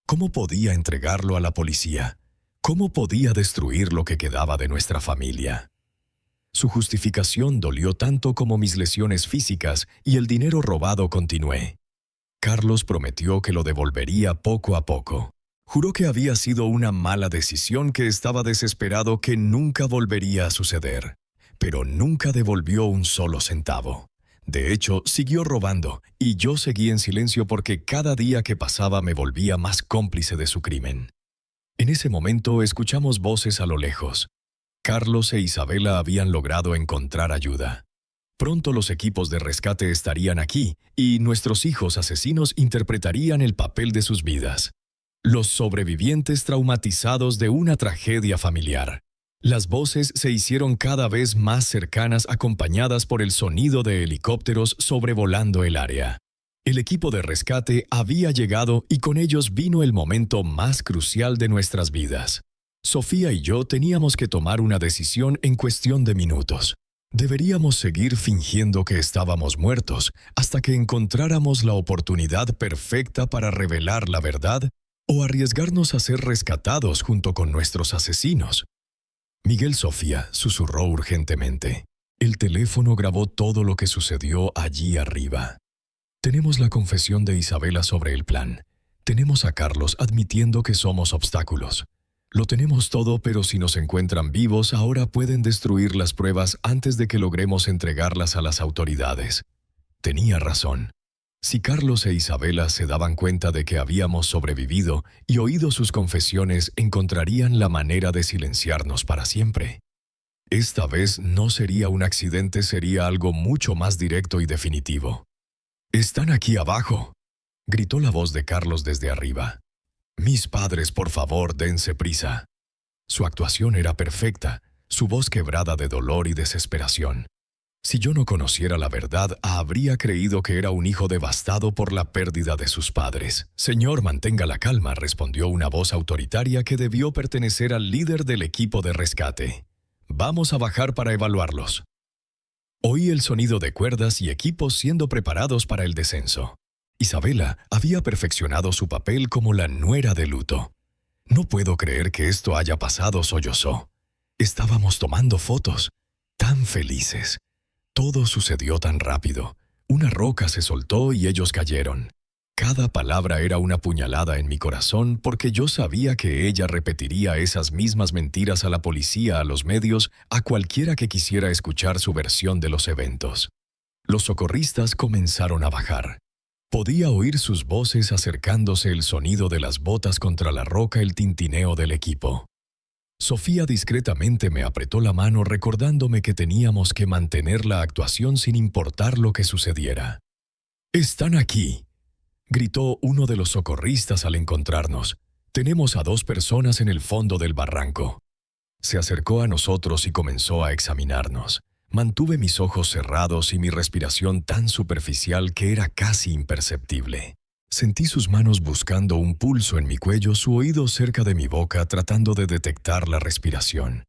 ¿Cómo podía entregarlo a la policía? ¿Cómo podía destruir lo que quedaba de nuestra familia?». Su justificación dolió tanto como mis lesiones físicas y el dinero robado. Continué. Carlos prometió que lo devolvería poco a poco. Juró que había sido una mala decisión, que estaba desesperado, que nunca volvería a suceder. Pero nunca devolvió un solo centavo. De hecho, siguió robando, y yo seguí en silencio porque cada día que pasaba me volvía más cómplice de su crimen. En ese momento escuchamos voces a lo lejos. Carlos e Isabela habían logrado encontrar ayuda. Pronto los equipos de rescate estarían aquí, y nuestros hijos asesinos interpretarían el papel de sus vidas. Los sobrevivientes traumatizados de una tragedia familiar. Las voces se hicieron cada vez más cercanas, acompañadas por el sonido de helicópteros sobrevolando el área. El equipo de rescate había llegado y con ellos vino el momento más crucial de nuestras vidas. Sofía y yo teníamos que tomar una decisión en cuestión de minutos. Deberíamos seguir fingiendo que estábamos muertos hasta que encontráramos la oportunidad perfecta para revelar la verdad, o arriesgarnos a ser rescatados junto con nuestros asesinos. «Miguel, Sofía», susurró urgentemente. El teléfono grabó todo lo que sucedió allí arriba. «Tenemos la confesión de Isabela sobre el plan. Tenemos a Carlos admitiendo que somos obstáculos. Lo tenemos todo, pero si nos encuentran vivos, ahora pueden destruir las pruebas antes de que logremos entregarlas a las autoridades». Tenía razón. Si Carlos e Isabela se daban cuenta de que habíamos sobrevivido y oído sus confesiones, encontrarían la manera de silenciarnos para siempre. Esta vez no sería un accidente, sería algo mucho más directo y definitivo. «Están aquí abajo», gritó la voz de Carlos desde arriba. «Mis padres, por favor, dense prisa». Su actuación era perfecta, su voz quebrada de dolor y desesperación. Si yo no conociera la verdad, habría creído que era un hijo devastado por la pérdida de sus padres. «Señor, mantenga la calma», respondió una voz autoritaria que debió pertenecer al líder del equipo de rescate. «Vamos a bajar para evaluarlos». Oí el sonido de cuerdas y equipos siendo preparados para el descenso. Isabela había perfeccionado su papel como la nuera de luto. «No puedo creer que esto haya pasado», sollozó. «Estábamos tomando fotos, tan felices. Todo sucedió tan rápido. Una roca se soltó y ellos cayeron. Cada palabra era una puñalada en mi corazón porque yo sabía que ella repetiría esas mismas mentiras a la policía, a los medios, a cualquiera que quisiera escuchar su versión de los eventos. Los socorristas comenzaron a bajar. Podía oír sus voces acercándose, el sonido de las botas contra la roca, el tintineo del equipo. Sofía discretamente me apretó la mano recordándome que teníamos que mantener la actuación sin importar lo que sucediera. «¡Están aquí!», gritó uno de los socorristas al encontrarnos. «Tenemos a 2 personas en el fondo del barranco». Se acercó a nosotros y comenzó a examinarnos. Mantuve mis ojos cerrados y mi respiración tan superficial que era casi imperceptible. Sentí sus manos buscando un pulso en mi cuello, su oído cerca de mi boca tratando de detectar la respiración.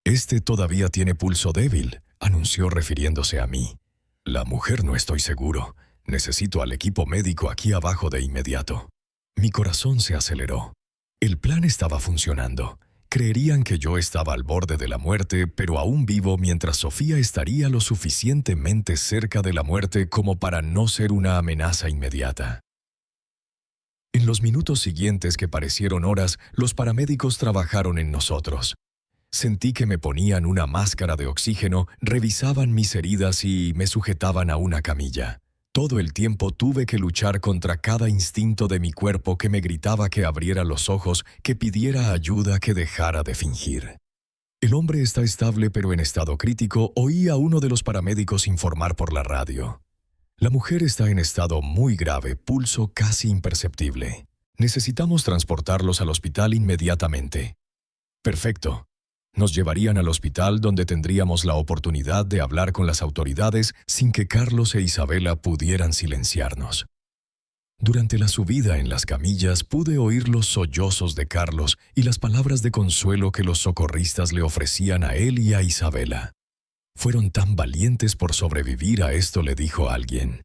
«Este todavía tiene pulso débil», anunció refiriéndose a mí. «La mujer no estoy seguro. Necesito al equipo médico aquí abajo de inmediato». Mi corazón se aceleró. El plan estaba funcionando. Creerían que yo estaba al borde de la muerte, pero aún vivo, mientras Sofía estaría lo suficientemente cerca de la muerte como para no ser una amenaza inmediata. En los minutos siguientes, que parecieron horas, los paramédicos trabajaron en nosotros. Sentí que me ponían una máscara de oxígeno, revisaban mis heridas y me sujetaban a una camilla. Todo el tiempo tuve que luchar contra cada instinto de mi cuerpo que me gritaba que abriera los ojos, que pidiera ayuda, que dejara de fingir. «El hombre está estable pero en estado crítico», oí a uno de los paramédicos informar por la radio. «La mujer está en estado muy grave, pulso casi imperceptible. Necesitamos transportarlos al hospital inmediatamente». «Perfecto». Nos llevarían al hospital donde tendríamos la oportunidad de hablar con las autoridades sin que Carlos e Isabela pudieran silenciarnos. Durante la subida en las camillas pude oír los sollozos de Carlos y las palabras de consuelo que los socorristas le ofrecían a él y a Isabela. «Fueron tan valientes por sobrevivir a esto», le dijo alguien.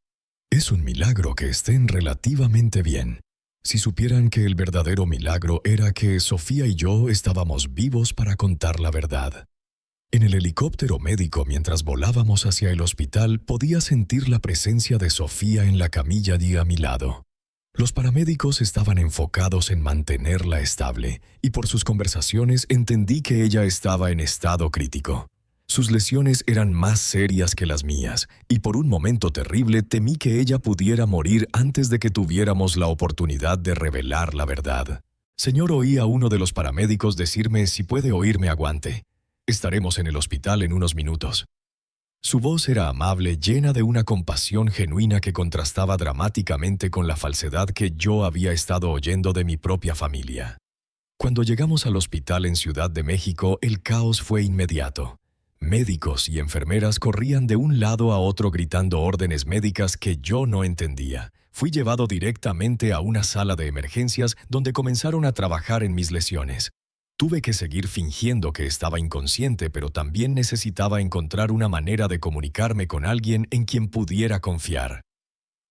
«Es un milagro que estén relativamente bien. Si supieran que el verdadero milagro era que Sofía y yo estábamos vivos para contar la verdad». En el helicóptero médico, mientras volábamos hacia el hospital, podía sentir la presencia de Sofía en la camilla allí a mi lado. Los paramédicos estaban enfocados en mantenerla estable, y por sus conversaciones entendí que ella estaba en estado crítico. Sus lesiones eran más serias que las mías, y por un momento terrible temí que ella pudiera morir antes de que tuviéramos la oportunidad de revelar la verdad. «Señor», oí a uno de los paramédicos decirme, «si puede oírme, aguante. Estaremos en el hospital en unos minutos». Su voz era amable, llena de una compasión genuina que contrastaba dramáticamente con la falsedad que yo había estado oyendo de mi propia familia. Cuando llegamos al hospital en Ciudad de México, el caos fue inmediato. Médicos y enfermeras corrían de un lado a otro gritando órdenes médicas que yo no entendía. Fui llevado directamente a una sala de emergencias donde comenzaron a trabajar en mis lesiones. Tuve que seguir fingiendo que estaba inconsciente, pero también necesitaba encontrar una manera de comunicarme con alguien en quien pudiera confiar.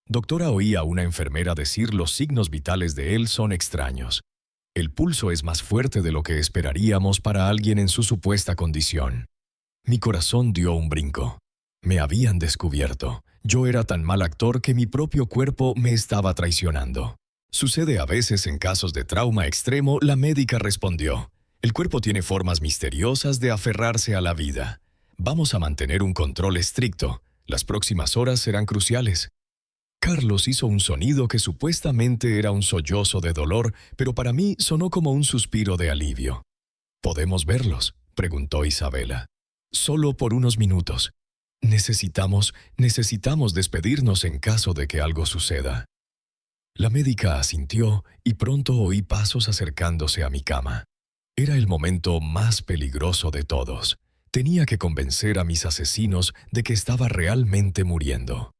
«Doctora», oí a una enfermera decir, «los signos vitales de él son extraños. El pulso es más fuerte de lo que esperaríamos para alguien en su supuesta condición». Mi corazón dio un brinco. Me habían descubierto. Yo era tan mal actor que mi propio cuerpo me estaba traicionando. «Sucede a veces en casos de trauma extremo», la médica respondió. «El cuerpo tiene formas misteriosas de aferrarse a la vida. Vamos a mantener un control estricto. Las próximas horas serán cruciales». Carlos hizo un sonido que supuestamente era un sollozo de dolor, pero para mí sonó como un suspiro de alivio. «¿Podemos verlos?», preguntó Isabela. «Solo por unos minutos. Necesitamos despedirnos en caso de que algo suceda». La médica asintió y pronto oí pasos acercándose a mi cama. Era el momento más peligroso de todos. Tenía que convencer a mis asesinos de que estaba realmente muriendo.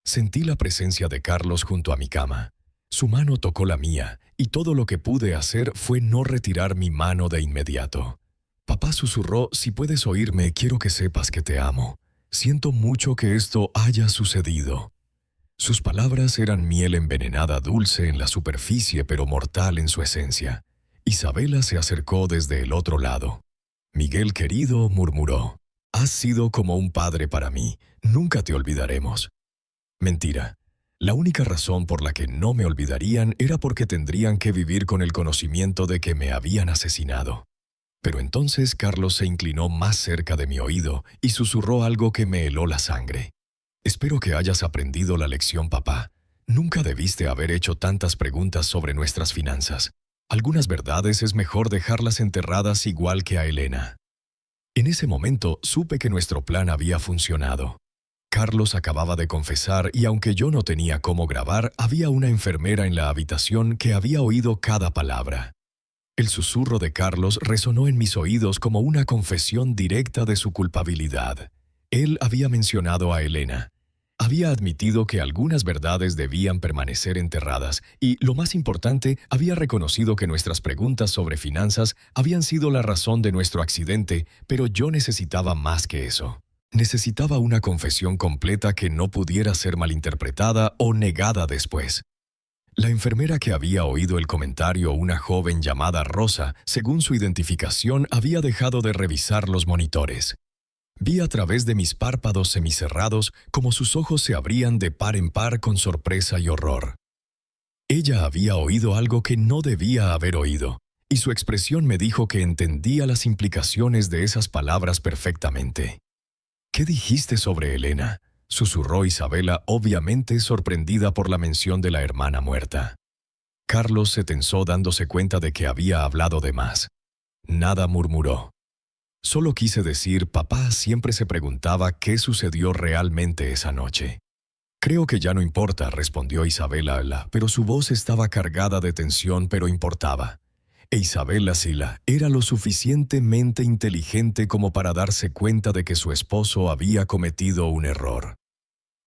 Sentí la presencia de Carlos junto a mi cama. Su mano tocó la mía, y todo lo que pude hacer fue no retirar mi mano de inmediato. Papá susurró, «Si puedes oírme, quiero que sepas que te amo. Siento mucho que esto haya sucedido». Sus palabras eran miel envenenada, dulce en la superficie pero mortal en su esencia. Isabela se acercó desde el otro lado. «Miguel querido», murmuró, «has sido como un padre para mí. Nunca te olvidaremos». Mentira. La única razón por la que no me olvidarían era porque tendrían que vivir con el conocimiento de que me habían asesinado. Pero entonces Carlos se inclinó más cerca de mi oído y susurró algo que me heló la sangre. «Espero que hayas aprendido la lección, papá. Nunca debiste haber hecho tantas preguntas sobre nuestras finanzas. Algunas verdades es mejor dejarlas enterradas igual que a Elena». En ese momento supe que nuestro plan había funcionado. Carlos acababa de confesar y aunque yo no tenía cómo grabar, había una enfermera en la habitación que había oído cada palabra. El susurro de Carlos resonó en mis oídos como una confesión directa de su culpabilidad. Él había mencionado a Elena. Había admitido que algunas verdades debían permanecer enterradas y, lo más importante, había reconocido que nuestras preguntas sobre finanzas habían sido la razón de nuestro accidente, pero yo necesitaba más que eso. Necesitaba una confesión completa que no pudiera ser malinterpretada o negada después. La enfermera que había oído el comentario, una joven llamada Rosa, según su identificación, había dejado de revisar los monitores. Vi a través de mis párpados semicerrados cómo sus ojos se abrían de par en par con sorpresa y horror. Ella había oído algo que no debía haber oído, y su expresión me dijo que entendía las implicaciones de esas palabras perfectamente. «¿Qué dijiste sobre Elena?», susurró Isabela, obviamente sorprendida por la mención de la hermana muerta. Carlos se tensó dándose cuenta de que había hablado de más. Nada murmuró. Solo quise decir, papá siempre se preguntaba qué sucedió realmente esa noche. «Creo que ya no importa», respondió Isabela, pero su voz estaba cargada de tensión, pero importaba. E Isabela Sila era lo suficientemente inteligente como para darse cuenta de que su esposo había cometido un error.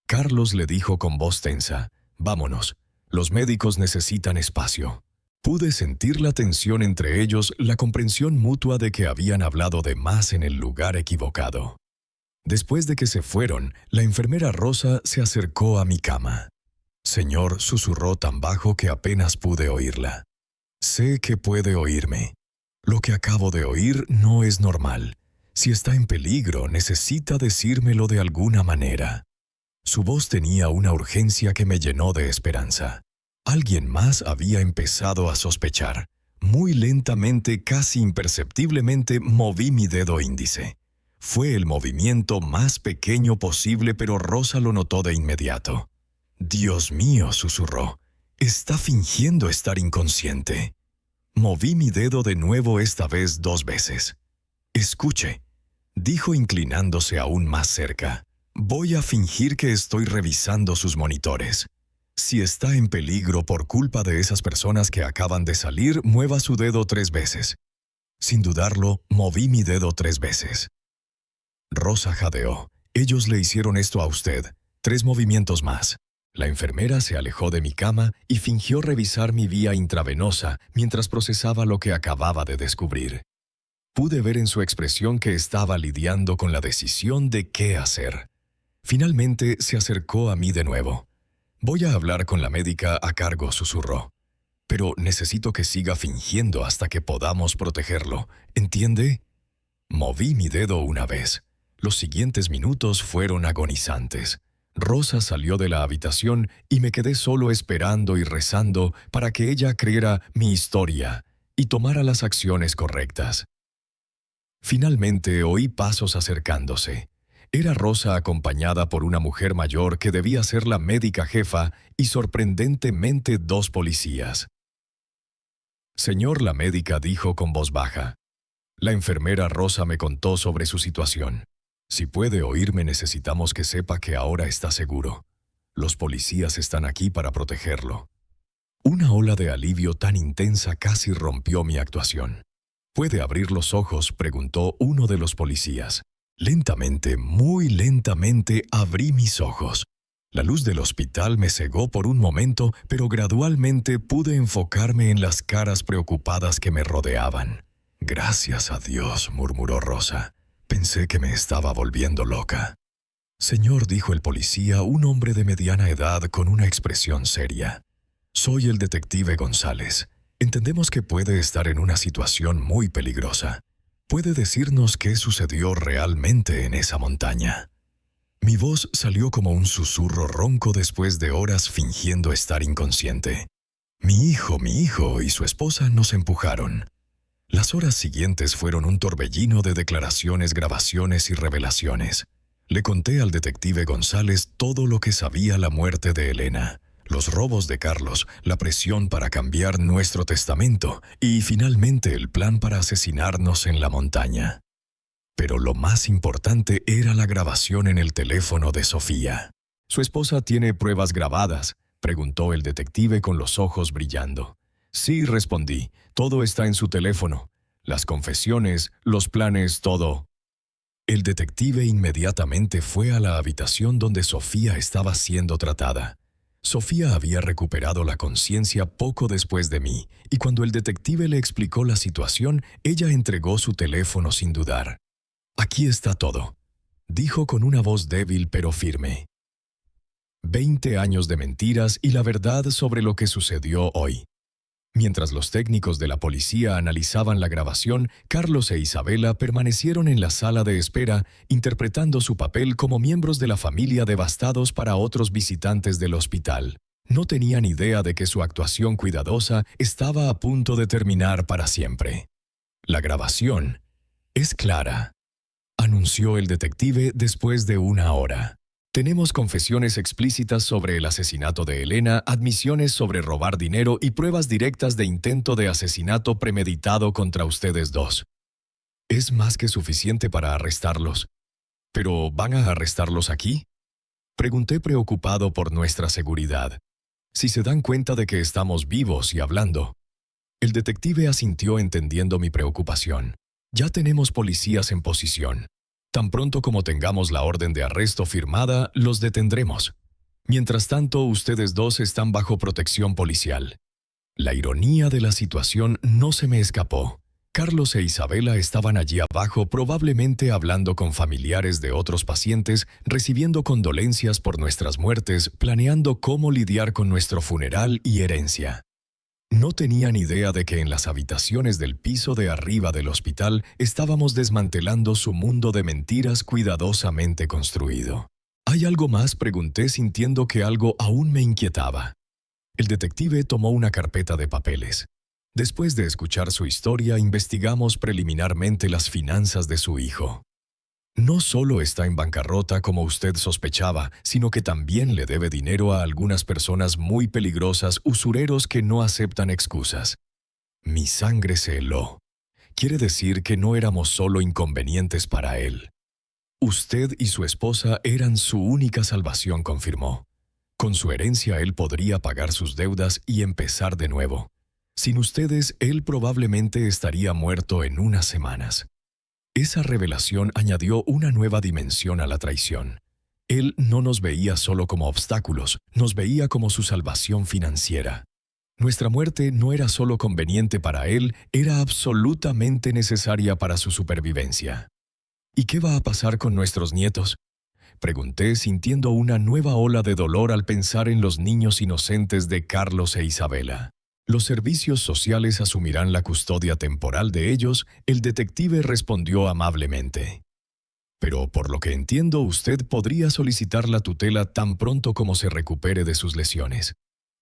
Carlos le dijo con voz tensa, «Vámonos, los médicos necesitan espacio». Pude sentir la tensión entre ellos, la comprensión mutua de que habían hablado de más en el lugar equivocado. Después de que se fueron, la enfermera Rosa se acercó a mi cama. «Señor», susurró tan bajo que apenas pude oírla. «Sé que puede oírme. Lo que acabo de oír no es normal. Si está en peligro, necesita decírmelo de alguna manera». Su voz tenía una urgencia que me llenó de esperanza. Alguien más había empezado a sospechar. Muy lentamente, casi imperceptiblemente, moví mi dedo índice. Fue el movimiento más pequeño posible, pero Rosa lo notó de inmediato. «Dios mío», susurró, «está fingiendo estar inconsciente». Moví mi dedo de nuevo, esta vez 2 veces. «Escuche», dijo inclinándose aún más cerca. «Voy a fingir que estoy revisando sus monitores. Si está en peligro por culpa de esas personas que acaban de salir, mueva su dedo 3 veces». Sin dudarlo, moví mi dedo 3 veces. Rosa jadeó. «Ellos le hicieron esto a usted. 3 movimientos más». La enfermera se alejó de mi cama y fingió revisar mi vía intravenosa mientras procesaba lo que acababa de descubrir. Pude ver en su expresión que estaba lidiando con la decisión de qué hacer. Finalmente se acercó a mí de nuevo. «Voy a hablar con la médica a cargo», susurró. «Pero necesito que siga fingiendo hasta que podamos protegerlo. ¿Entiende?» Moví mi dedo una vez. Los siguientes minutos fueron agonizantes. Rosa salió de la habitación y me quedé solo esperando y rezando para que ella creyera mi historia y tomara las acciones correctas. Finalmente oí pasos acercándose. Era Rosa acompañada por una mujer mayor que debía ser la médica jefa y sorprendentemente 2 policías. «Señor», la médica dijo con voz baja. La enfermera Rosa me contó sobre su situación. «Si puede oírme, necesitamos que sepa que ahora está seguro. Los policías están aquí para protegerlo». Una ola de alivio tan intensa casi rompió mi actuación. «¿Puede abrir los ojos?», preguntó uno de los policías. Lentamente, muy lentamente, abrí mis ojos. La luz del hospital me cegó por un momento, pero gradualmente pude enfocarme en las caras preocupadas que me rodeaban. «Gracias a Dios», murmuró Rosa. «Pensé que me estaba volviendo loca». «Señor», dijo el policía, un hombre de mediana edad con una expresión seria. «Soy el detective González. Entendemos que puede estar en una situación muy peligrosa. ¿Puede decirnos qué sucedió realmente en esa montaña?». Mi voz salió como un susurro ronco después de horas fingiendo estar inconsciente. Mi hijo y su esposa nos empujaron. Las horas siguientes fueron un torbellino de declaraciones, grabaciones y revelaciones. Le conté al detective González todo lo que sabía la muerte de Elena, los robos de Carlos, la presión para cambiar nuestro testamento y finalmente el plan para asesinarnos en la montaña. Pero lo más importante era la grabación en el teléfono de Sofía. ¿Su esposa tiene pruebas grabadas?, preguntó el detective con los ojos brillando. Sí, respondí, todo está en su teléfono. Las confesiones, los planes, todo. El detective inmediatamente fue a la habitación donde Sofía estaba siendo tratada. Sofía había recuperado la conciencia poco después de mí, y cuando el detective le explicó la situación, ella entregó su teléfono sin dudar. Aquí está todo, dijo con una voz débil pero firme. 20 años de mentiras y la verdad sobre lo que sucedió hoy. Mientras los técnicos de la policía analizaban la grabación, Carlos e Isabela permanecieron en la sala de espera, interpretando su papel como miembros de la familia devastados para otros visitantes del hospital. No tenían idea de que su actuación cuidadosa estaba a punto de terminar para siempre. La grabación es clara, anunció el detective después de una hora. Tenemos confesiones explícitas sobre el asesinato de Elena, admisiones sobre robar dinero y pruebas directas de intento de asesinato premeditado contra ustedes dos. Es más que suficiente para arrestarlos. ¿Pero van a arrestarlos aquí?, pregunté preocupado por nuestra seguridad. Si se dan cuenta de que estamos vivos y hablando. El detective asintió entendiendo mi preocupación. Ya tenemos policías en posición. Tan pronto como tengamos la orden de arresto firmada, los detendremos. Mientras tanto, ustedes dos están bajo protección policial. La ironía de la situación no se me escapó. Carlos e Isabela estaban allí abajo, probablemente hablando con familiares de otros pacientes, recibiendo condolencias por nuestras muertes, planeando cómo lidiar con nuestro funeral y herencia. No tenían idea de que en las habitaciones del piso de arriba del hospital estábamos desmantelando su mundo de mentiras cuidadosamente construido. ¿Hay algo más?, pregunté sintiendo que algo aún me inquietaba. El detective tomó una carpeta de papeles. Después de escuchar su historia, investigamos preliminarmente las finanzas de su hijo. No solo está en bancarrota como usted sospechaba, sino que también le debe dinero a algunas personas muy peligrosas, usureros que no aceptan excusas. Mi sangre se heló. Quiere decir que no éramos solo inconvenientes para él. Usted y su esposa eran su única salvación, confirmó. Con su herencia él podría pagar sus deudas y empezar de nuevo. Sin ustedes, él probablemente estaría muerto en unas semanas. Esa revelación añadió una nueva dimensión a la traición. Él no nos veía solo como obstáculos, nos veía como su salvación financiera. Nuestra muerte no era solo conveniente para él, era absolutamente necesaria para su supervivencia. ¿Y qué va a pasar con nuestros nietos?, pregunté sintiendo una nueva ola de dolor al pensar en los niños inocentes de Carlos e Isabela. Los servicios sociales asumirán la custodia temporal de ellos, el detective respondió amablemente. Pero por lo que entiendo, usted podría solicitar la tutela tan pronto como se recupere de sus lesiones.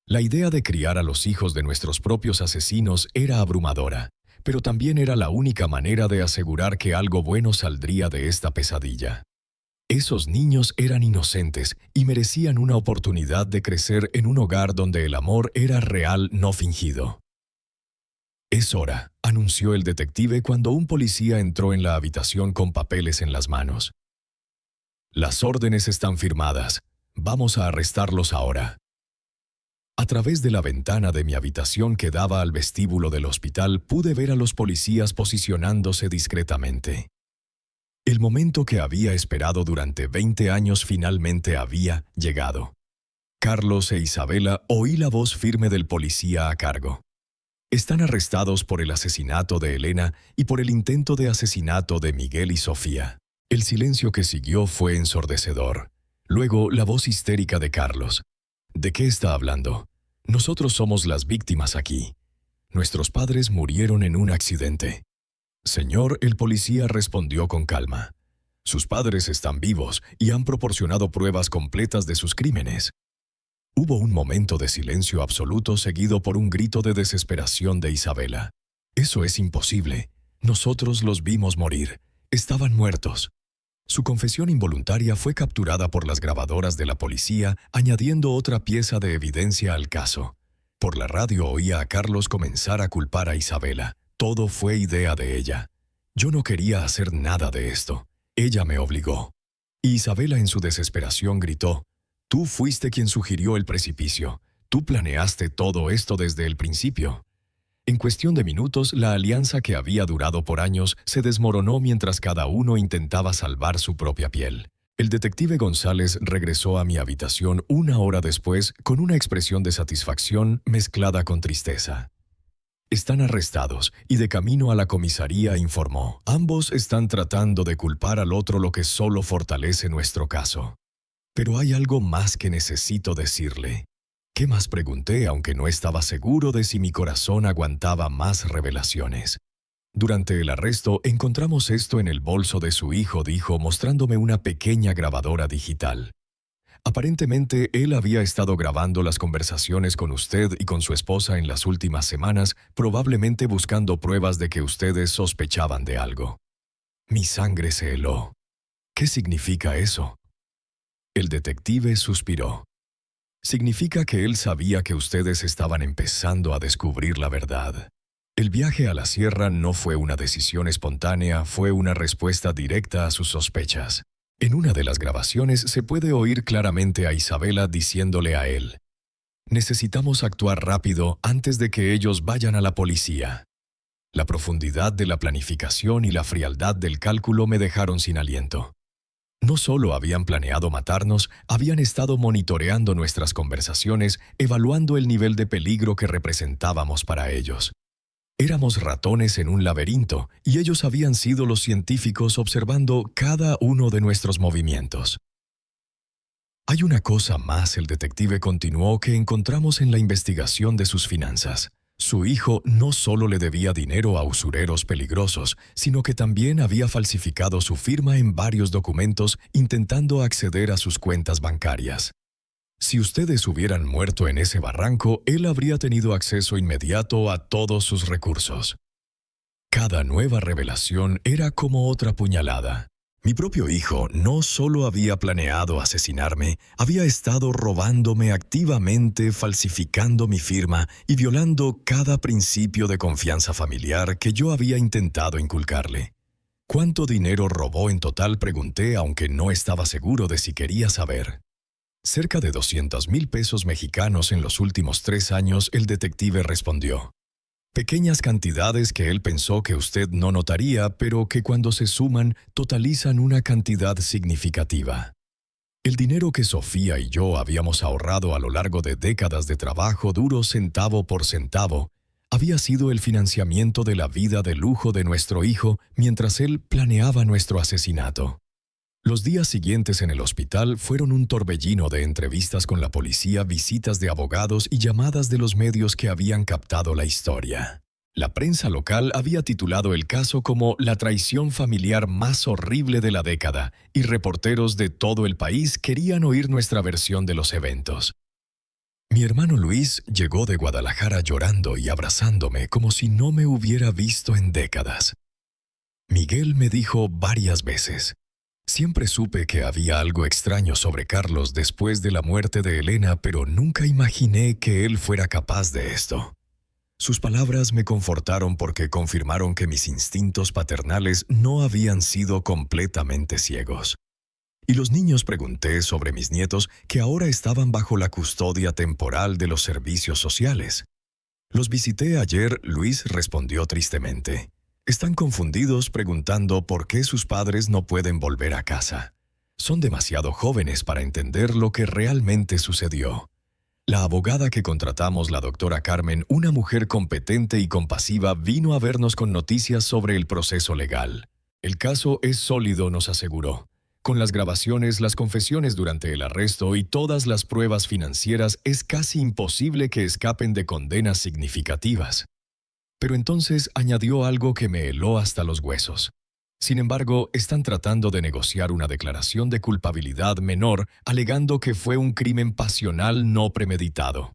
La idea de criar a los hijos de nuestros propios asesinos era abrumadora, pero también era la única manera de asegurar que algo bueno saldría de esta pesadilla. Esos niños eran inocentes y merecían una oportunidad de crecer en un hogar donde el amor era real, no fingido. Es hora, anunció el detective cuando un policía entró en la habitación con papeles en las manos. Las órdenes están firmadas. Vamos a arrestarlos ahora. A través de la ventana de mi habitación que daba al vestíbulo del hospital pude ver a los policías posicionándose discretamente. El momento que había esperado durante 20 años finalmente había llegado. Carlos e Isabela, oí la voz firme del policía a cargo. Están arrestados por el asesinato de Elena y por el intento de asesinato de Miguel y Sofía. El silencio que siguió fue ensordecedor. Luego, la voz histérica de Carlos. ¿De qué está hablando? Nosotros somos las víctimas aquí. Nuestros padres murieron en un accidente. Señor, el policía respondió con calma. Sus padres están vivos y han proporcionado pruebas completas de sus crímenes. Hubo un momento de silencio absoluto seguido por un grito de desesperación de Isabela. «Eso es imposible. Nosotros los vimos morir. Estaban muertos». Su confesión involuntaria fue capturada por las grabadoras de la policía, añadiendo otra pieza de evidencia al caso. Por la radio oía a Carlos comenzar a culpar a Isabela. Todo fue idea de ella. Yo no quería hacer nada de esto. Ella me obligó. Y Isabela en su desesperación gritó: «Tú fuiste quien sugirió el precipicio. Tú planeaste todo esto desde el principio». En cuestión de minutos, la alianza que había durado por años se desmoronó mientras cada uno intentaba salvar su propia piel. El detective González regresó a mi habitación 1 hora después con una expresión de satisfacción mezclada con tristeza. «Están arrestados y de camino a la comisaría», informó. «Ambos están tratando de culpar al otro, lo que solo fortalece nuestro caso. Pero hay algo más que necesito decirle». «¿Qué más?», pregunté, aunque no estaba seguro de si mi corazón aguantaba más revelaciones. «Durante el arresto encontramos esto en el bolso de su hijo», dijo, mostrándome una pequeña grabadora digital. «Aparentemente, él había estado grabando las conversaciones con usted y con su esposa en las últimas semanas, probablemente buscando pruebas de que ustedes sospechaban de algo». Mi sangre se heló. «¿Qué significa eso?». El detective suspiró. «Significa que él sabía que ustedes estaban empezando a descubrir la verdad. El viaje a la sierra no fue una decisión espontánea, fue una respuesta directa a sus sospechas». En una de las grabaciones se puede oír claramente a Isabela diciéndole a él: «Necesitamos actuar rápido antes de que ellos vayan a la policía». La profundidad de la planificación y la frialdad del cálculo me dejaron sin aliento. No solo habían planeado matarnos, habían estado monitoreando nuestras conversaciones, evaluando el nivel de peligro que representábamos para ellos. Éramos ratones en un laberinto, y ellos habían sido los científicos observando cada uno de nuestros movimientos. «Hay una cosa más», el detective continuó, «que encontramos en la investigación de sus finanzas. Su hijo no solo le debía dinero a usureros peligrosos, sino que también había falsificado su firma en varios documentos intentando acceder a sus cuentas bancarias. Si ustedes hubieran muerto en ese barranco, él habría tenido acceso inmediato a todos sus recursos». Cada nueva revelación era como otra puñalada. Mi propio hijo no solo había planeado asesinarme, había estado robándome activamente, falsificando mi firma y violando cada principio de confianza familiar que yo había intentado inculcarle. «¿Cuánto dinero robó en total?», pregunté, aunque no estaba seguro de si quería saber. «Cerca de 200,000 pesos mexicanos en los últimos 3 años», el detective respondió. «Pequeñas cantidades que él pensó que usted no notaría, pero que cuando se suman totalizan una cantidad significativa. El dinero que Sofía y yo habíamos ahorrado a lo largo de décadas de trabajo duro centavo por centavo había sido el financiamiento de la vida de lujo de nuestro hijo mientras él planeaba nuestro asesinato». Los días siguientes en el hospital fueron un torbellino de entrevistas con la policía, visitas de abogados y llamadas de los medios que habían captado la historia. La prensa local había titulado el caso como «la traición familiar más horrible de la década», y reporteros de todo el país querían oír nuestra versión de los eventos. Mi hermano Luis llegó de Guadalajara llorando y abrazándome como si no me hubiera visto en décadas. Miguel me dijo varias veces: «Siempre supe que había algo extraño sobre Carlos después de la muerte de Elena, pero nunca imaginé que él fuera capaz de esto». Sus palabras me confortaron porque confirmaron que mis instintos paternales no habían sido completamente ciegos. ¿Y los niños?, pregunté sobre mis nietos, que ahora estaban bajo la custodia temporal de los servicios sociales. «Los visité ayer», Luis respondió tristemente. «Están confundidos preguntando por qué sus padres no pueden volver a casa. Son demasiado jóvenes para entender lo que realmente sucedió». La abogada que contratamos, la doctora Carmen, una mujer competente y compasiva, vino a vernos con noticias sobre el proceso legal. «El caso es sólido», nos aseguró. «Con las grabaciones, las confesiones durante el arresto y todas las pruebas financieras, es casi imposible que escapen de condenas significativas». Pero entonces añadió algo que me heló hasta los huesos. Sin embargo, están tratando de negociar una declaración de culpabilidad menor, alegando que fue un crimen pasional no premeditado.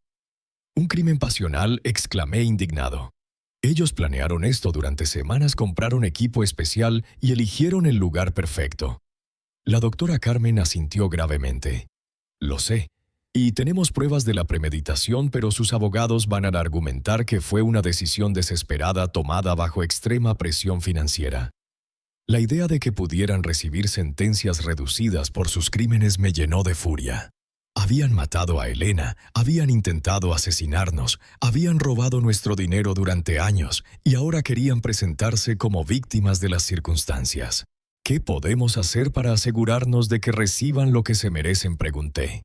¿Un crimen pasional?, exclamé indignado. Ellos planearon esto durante semanas, compraron equipo especial y eligieron el lugar perfecto. La doctora Carmen asintió gravemente. Lo sé. Y tenemos pruebas de la premeditación, pero sus abogados van a argumentar que fue una decisión desesperada tomada bajo extrema presión financiera. La idea de que pudieran recibir sentencias reducidas por sus crímenes me llenó de furia. Habían matado a Elena, habían intentado asesinarnos, habían robado nuestro dinero durante años y ahora querían presentarse como víctimas de las circunstancias. ¿Qué podemos hacer para asegurarnos de que reciban lo que se merecen?, pregunté.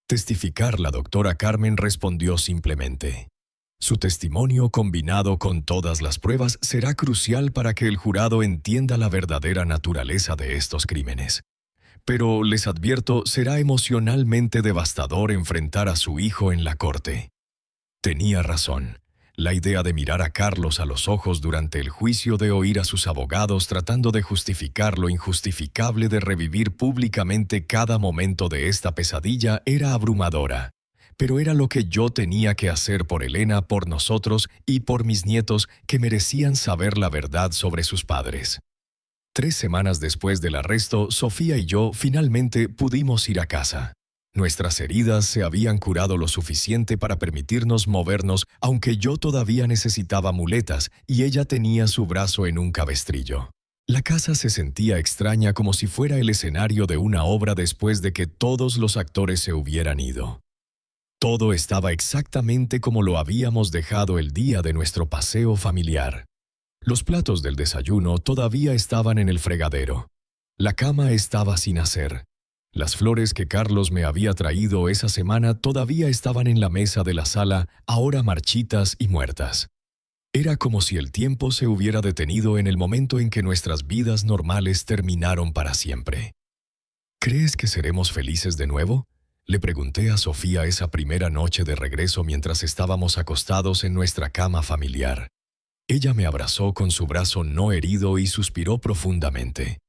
Testificar, la doctora Carmen respondió simplemente. Su testimonio, combinado con todas las pruebas, será crucial para que el jurado entienda la verdadera naturaleza de estos crímenes. Pero, les advierto, será emocionalmente devastador enfrentar a su hijo en la corte. Tenía razón. La idea de mirar a Carlos a los ojos durante el juicio, de oír a sus abogados tratando de justificar lo injustificable, de revivir públicamente cada momento de esta pesadilla, era abrumadora. Pero era lo que yo tenía que hacer por Elena, por nosotros y por mis nietos, que merecían saber la verdad sobre sus padres. 3 semanas después del arresto, Sofía y yo finalmente pudimos ir a casa. Nuestras heridas se habían curado lo suficiente para permitirnos movernos, aunque yo todavía necesitaba muletas y ella tenía su brazo en un cabestrillo. La casa se sentía extraña, como si fuera el escenario de una obra después de que todos los actores se hubieran ido. Todo estaba exactamente como lo habíamos dejado el día de nuestro paseo familiar. Los platos del desayuno todavía estaban en el fregadero. La cama estaba sin hacer. Las flores que Carlos me había traído esa semana todavía estaban en la mesa de la sala, ahora marchitas y muertas. Era como si el tiempo se hubiera detenido en el momento en que nuestras vidas normales terminaron para siempre. ¿Crees que seremos felices de nuevo?, le pregunté a Sofía esa primera noche de regreso mientras estábamos acostados en nuestra cama familiar. Ella me abrazó con su brazo no herido y suspiró profundamente.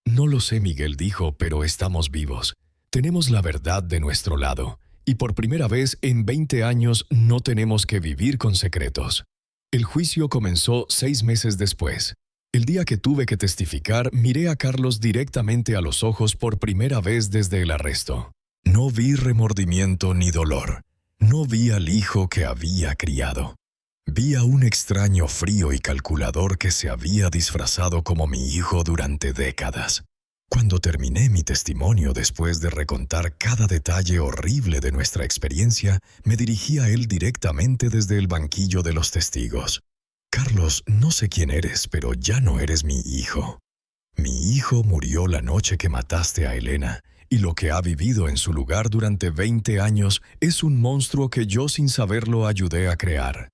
«No lo sé», Miguel dijo, «pero estamos vivos. Tenemos la verdad de nuestro lado. Y por primera vez en 20 años no tenemos que vivir con secretos». El juicio comenzó 6 meses después. El día que tuve que testificar, miré a Carlos directamente a los ojos por primera vez desde el arresto. No vi remordimiento ni dolor. No vi al hijo que había criado. Vi a un extraño frío y calculador que se había disfrazado como mi hijo durante décadas. Cuando terminé mi testimonio, después de recontar cada detalle horrible de nuestra experiencia, me dirigí a él directamente desde el banquillo de los testigos. «Carlos, no sé quién eres, pero ya no eres mi hijo. Mi hijo murió la noche que mataste a Elena, y lo que ha vivido en su lugar durante 20 años es un monstruo que yo, sin saberlo, ayudé a crear».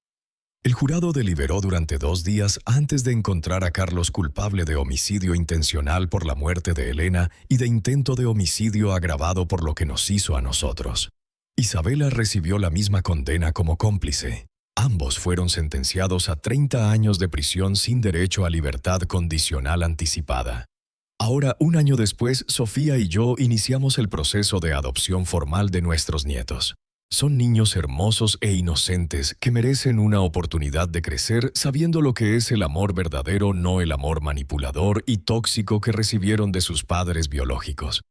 El jurado deliberó durante 2 días antes de encontrar a Carlos culpable de homicidio intencional por la muerte de Elena y de intento de homicidio agravado por lo que nos hizo a nosotros. Isabela recibió la misma condena como cómplice. Ambos fueron sentenciados a 30 años de prisión sin derecho a libertad condicional anticipada. Ahora, 1 año después, Sofía y yo iniciamos el proceso de adopción formal de nuestros nietos. Son niños hermosos e inocentes que merecen una oportunidad de crecer sabiendo lo que es el amor verdadero, no el amor manipulador y tóxico que recibieron de sus padres biológicos.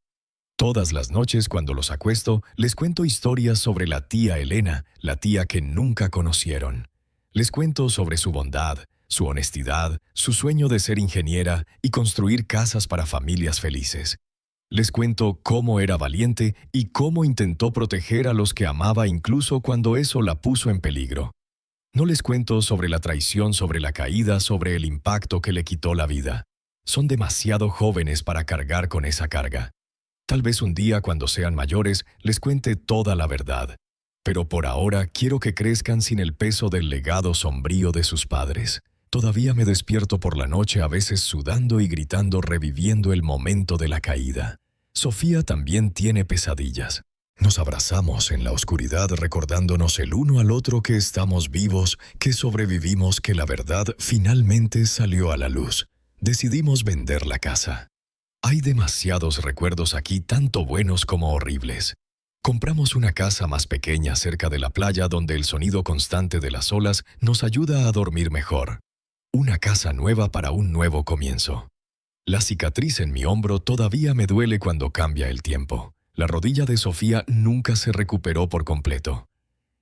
Todas las noches, cuando los acuesto, les cuento historias sobre la tía Elena, la tía que nunca conocieron. Les cuento sobre su bondad, su honestidad, su sueño de ser ingeniera y construir casas para familias felices. Les cuento cómo era valiente y cómo intentó proteger a los que amaba incluso cuando eso la puso en peligro. No les cuento sobre la traición, sobre la caída, sobre el impacto que le quitó la vida. Son demasiado jóvenes para cargar con esa carga. Tal vez un día, cuando sean mayores, les cuente toda la verdad. Pero por ahora quiero que crezcan sin el peso del legado sombrío de sus padres. Todavía me despierto por la noche, a veces sudando y gritando, reviviendo el momento de la caída. Sofía también tiene pesadillas. Nos abrazamos en la oscuridad, recordándonos el uno al otro que estamos vivos, que sobrevivimos, que la verdad finalmente salió a la luz. Decidimos vender la casa. Hay demasiados recuerdos aquí, tanto buenos como horribles. Compramos una casa más pequeña cerca de la playa donde el sonido constante de las olas nos ayuda a dormir mejor. Una casa nueva para un nuevo comienzo. La cicatriz en mi hombro todavía me duele cuando cambia el tiempo. La rodilla de Sofía nunca se recuperó por completo.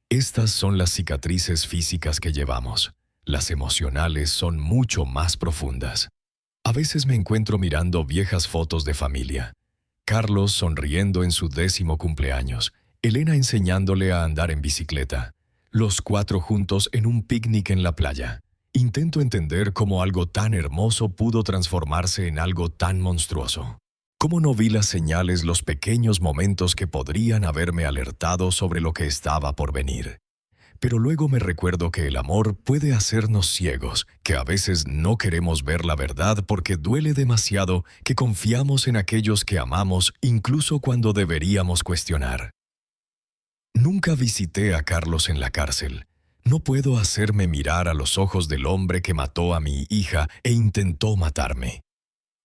Estas son las cicatrices físicas que llevamos. Las emocionales son mucho más profundas. A veces me encuentro mirando viejas fotos de familia. Carlos sonriendo en su 10º cumpleaños, Elena enseñándole a andar en bicicleta, los 4 juntos en un picnic en la playa. Intento entender cómo algo tan hermoso pudo transformarse en algo tan monstruoso. ¿Cómo no vi las señales, los pequeños momentos que podrían haberme alertado sobre lo que estaba por venir? Pero luego me recuerdo que el amor puede hacernos ciegos, que a veces no queremos ver la verdad porque duele demasiado, que confiamos en aquellos que amamos incluso cuando deberíamos cuestionar. Nunca visité a Carlos en la cárcel. No puedo hacerme mirar a los ojos del hombre que mató a mi hija e intentó matarme.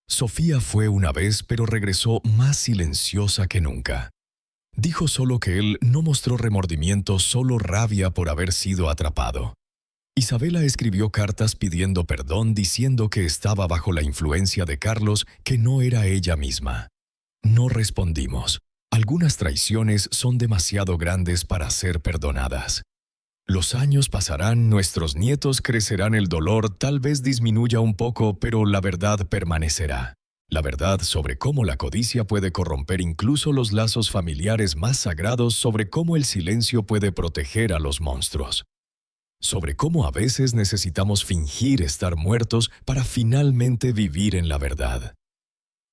Sofía fue una vez, pero regresó más silenciosa que nunca. Dijo solo que él no mostró remordimiento, solo rabia por haber sido atrapado. Isabela escribió cartas pidiendo perdón, diciendo que estaba bajo la influencia de Carlos, que no era ella misma. No respondimos. Algunas traiciones son demasiado grandes para ser perdonadas. Los años pasarán, nuestros nietos crecerán, el dolor tal vez disminuya un poco, pero la verdad permanecerá. La verdad sobre cómo la codicia puede corromper incluso los lazos familiares más sagrados, sobre cómo el silencio puede proteger a los monstruos. Sobre cómo a veces necesitamos fingir estar muertos para finalmente vivir en la verdad.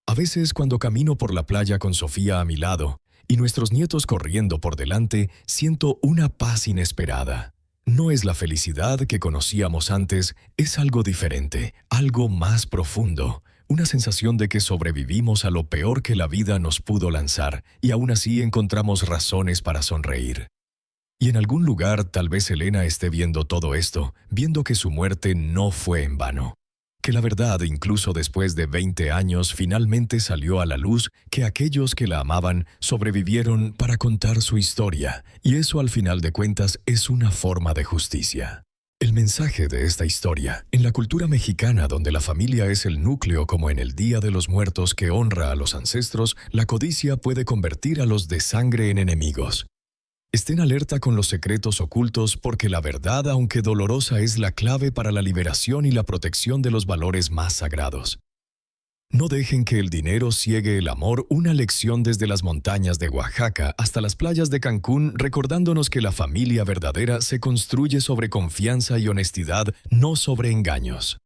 A veces cuando camino por la playa con Sofía a mi lado y nuestros nietos corriendo por delante, siento una paz inesperada. No es la felicidad que conocíamos antes, es algo diferente, algo más profundo. Una sensación de que sobrevivimos a lo peor que la vida nos pudo lanzar y aún así encontramos razones para sonreír. Y en algún lugar tal vez Elena esté viendo todo esto, viendo que su muerte no fue en vano. Que la verdad, incluso después de 20 años, finalmente salió a la luz, que aquellos que la amaban sobrevivieron para contar su historia, y eso al final de cuentas es una forma de justicia. El mensaje de esta historia, en la cultura mexicana donde la familia es el núcleo como en el Día de los Muertos que honra a los ancestros, la codicia puede convertir a los de sangre en enemigos. Estén alerta con los secretos ocultos porque la verdad, aunque dolorosa, es la clave para la liberación y la protección de los valores más sagrados. No dejen que el dinero ciegue el amor, una lección desde las montañas de Oaxaca hasta las playas de Cancún, recordándonos que la familia verdadera se construye sobre confianza y honestidad, no sobre engaños.